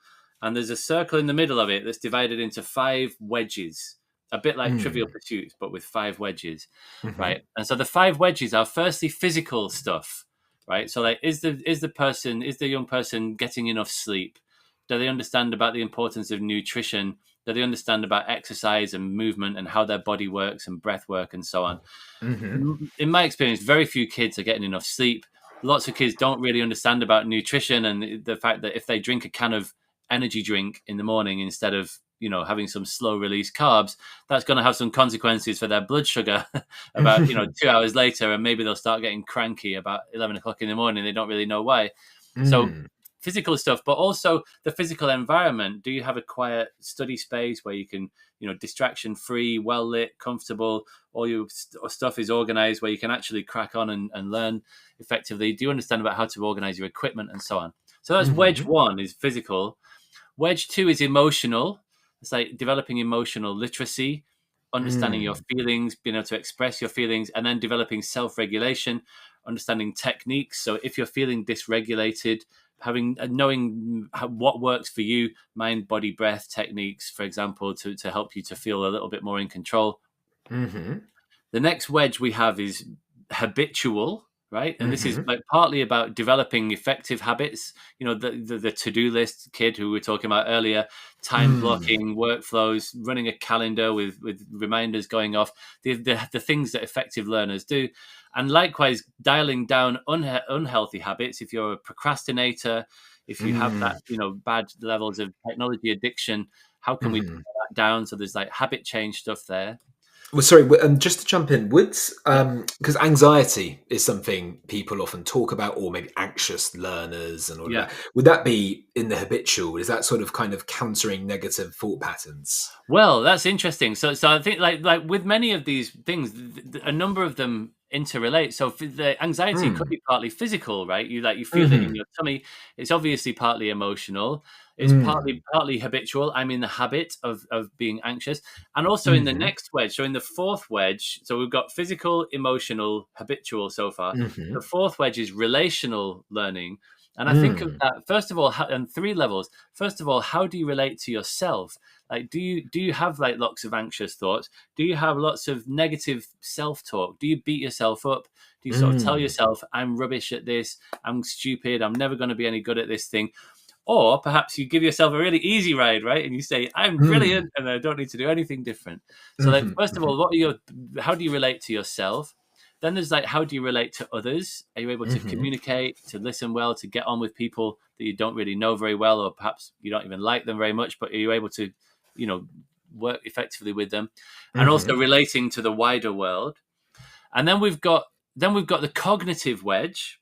and there's a circle in the middle of it that's divided into 5 wedges, a bit like Trivial Pursuit, but with 5 wedges, right? And so the 5 wedges are firstly physical stuff, right? So like, is the young person getting enough sleep? Do they understand about the importance of nutrition? Do they understand about exercise and movement and how their body works and breath work and so on? In my experience, very few kids are getting enough sleep. Lots of kids don't really understand about nutrition and the fact that if they drink a can of energy drink in the morning instead of, you know, having some slow release carbs, that's going to have some consequences for their blood sugar about, you know, 2 hours later, and maybe they'll start getting cranky about 11 o'clock in the morning. They don't really know why. So physical stuff, but also the physical environment. Do you have a quiet study space where you can, you know, distraction free, well lit, comfortable, all your stuff is organized where you can actually crack on and learn effectively? Do you understand about how to organize your equipment and so on? So that's wedge 1 is physical. Wedge 2 is emotional. It's like developing emotional literacy, understanding your feelings, being able to express your feelings, and then developing self-regulation, understanding techniques. So if you're feeling dysregulated, knowing what works for you, mind, body, breath techniques, for example, to help you to feel a little bit more in control. The next wedge we have is habitual, right? And this is like partly about developing effective habits. You know, the to-do list kid who we were talking about earlier, time blocking, workflows, running a calendar with reminders going off, the things that effective learners do. And likewise, dialing down unhealthy habits. If you're a procrastinator, if you have that, you know, bad levels of technology addiction, how can we dial that down? So there's like habit change stuff there. Well, sorry, just to jump in, because anxiety is something people often talk about, or maybe anxious learners and all that. Would that be in the habitual? Is that sort of kind of countering negative thought patterns? Well, that's interesting. So I think like with many of these things, a number of them interrelate. So the anxiety could be partly physical, right? You feel it in your tummy. It's obviously partly emotional. It's partly habitual. I'm in the habit of being anxious. And also in the next wedge, so in the 4th wedge, so we've got physical, emotional, habitual so far. The 4th wedge is relational learning. And I think of that, first of all, on 3 levels. First of all, how do you relate to yourself? Like, do you have like lots of anxious thoughts? Do you have lots of negative self-talk? Do you beat yourself up? Do you sort of tell yourself, I'm rubbish at this, I'm stupid, I'm never going to be any good at this thing? Or perhaps you give yourself a really easy ride, right? And you say, I'm brilliant and I don't need to do anything different. So like, first of all, how do you relate to yourself? Then there's like, how do you relate to others? Are you able to communicate, to listen well, to get on with people that you don't really know very well, or perhaps you don't even like them very much, but are you able to, you know, work effectively with them? And also relating to the wider world. And then we've got the cognitive wedge,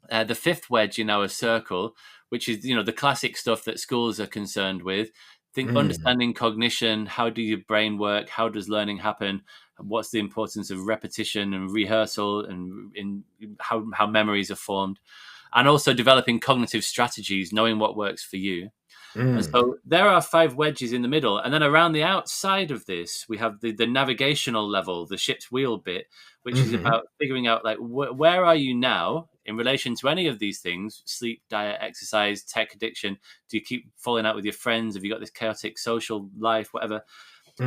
the 5th wedge in our circle, which is, you know, the classic stuff that schools are concerned with. Understanding cognition, how do your brain work? How does learning happen? What's the importance of repetition and rehearsal, and in how memories are formed? And also developing cognitive strategies, knowing what works for you. And so there are 5 wedges in the middle. And then around the outside of this, we have the navigational level, the ship's wheel bit, which is about figuring out like where are you now in relation to any of these things: sleep, diet, exercise, tech addiction. Do you keep falling out with your friends? Have you got this chaotic social life, whatever?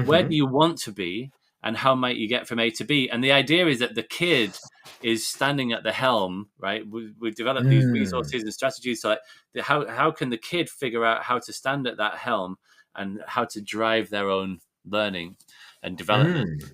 Where do you want to be? And how might you get from A to B? And the idea is that the kid is standing at the helm, right? We've developed these resources and strategies. So like, how can the kid figure out how to stand at that helm and how to drive their own learning and development?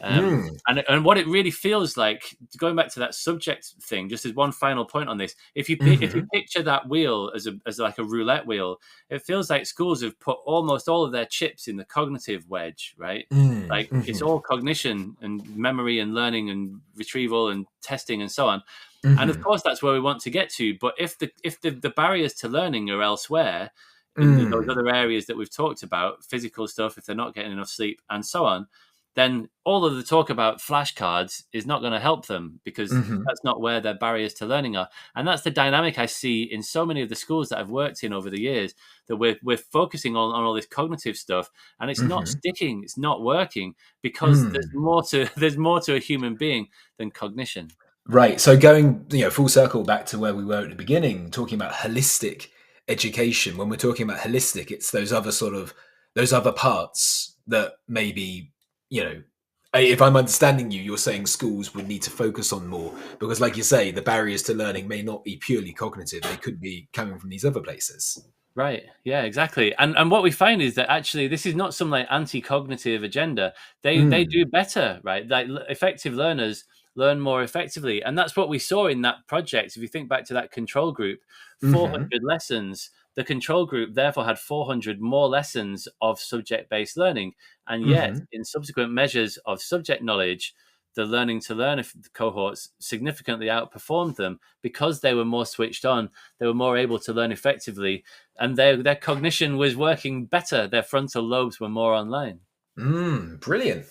And what it really feels like, going back to that subject thing, just as one final point on this, if you picture that wheel as like a roulette wheel, it feels like schools have put almost all of their chips in the cognitive wedge, right? It's all cognition and memory and learning and retrieval and testing and so on. And of course that's where we want to get to. But if the barriers to learning are elsewhere, in those other areas that we've talked about, physical stuff, if they're not getting enough sleep and so on, then all of the talk about flashcards is not going to help them, because that's not where their barriers to learning are. And that's the dynamic I see in so many of the schools that I've worked in over the years, that we're focusing on all this cognitive stuff, and it's not sticking, it's not working, because there's more to a human being than cognition. Right. So going, full circle back to where we were at the beginning, talking about holistic education, when we're talking about holistic, it's those other parts that maybe, if I'm understanding you, you're saying schools would need to focus on more, because like you say, the barriers to learning may not be purely cognitive. They could be coming from these other places. Right. Yeah, exactly. And what we find is that actually this is not some like anti-cognitive agenda. They do better, right? Like effective learners learn more effectively. And that's what we saw in that project. If you think back to that control group, 400 lessons, the control group therefore had 400 more lessons of subject-based learning. And yet in subsequent measures of subject knowledge, the learning to learn cohorts significantly outperformed them because they were more switched on. They were more able to learn effectively, and their cognition was working better. Their frontal lobes were more online. Brilliant.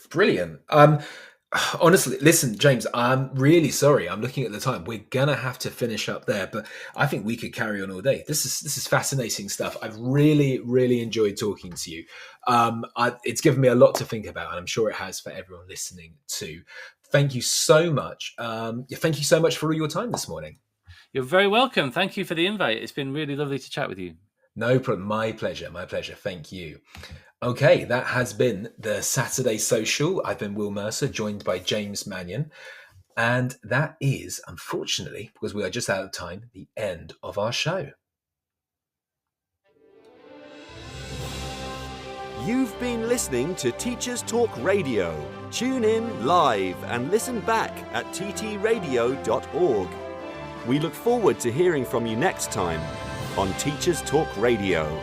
Honestly, listen, James, I'm really sorry. I'm looking at the time. We're gonna have to finish up there, but I think we could carry on all day. This is fascinating stuff. I've really enjoyed talking to you. It's given me a lot to think about, and I'm sure it has for everyone listening too. Thank you so much. Thank you so much for all your time this morning. You're very welcome. Thank you for the invite. It's been really lovely to chat with you. No problem. My pleasure. Thank you. Okay, that has been the Saturday Social. I've been Will Mercer, joined by James Mannion. And that is, unfortunately, because we are just out of time, the end of our show. You've been listening to Teachers Talk Radio. Tune in live and listen back at ttradio.org. We look forward to hearing from you next time on Teachers Talk Radio.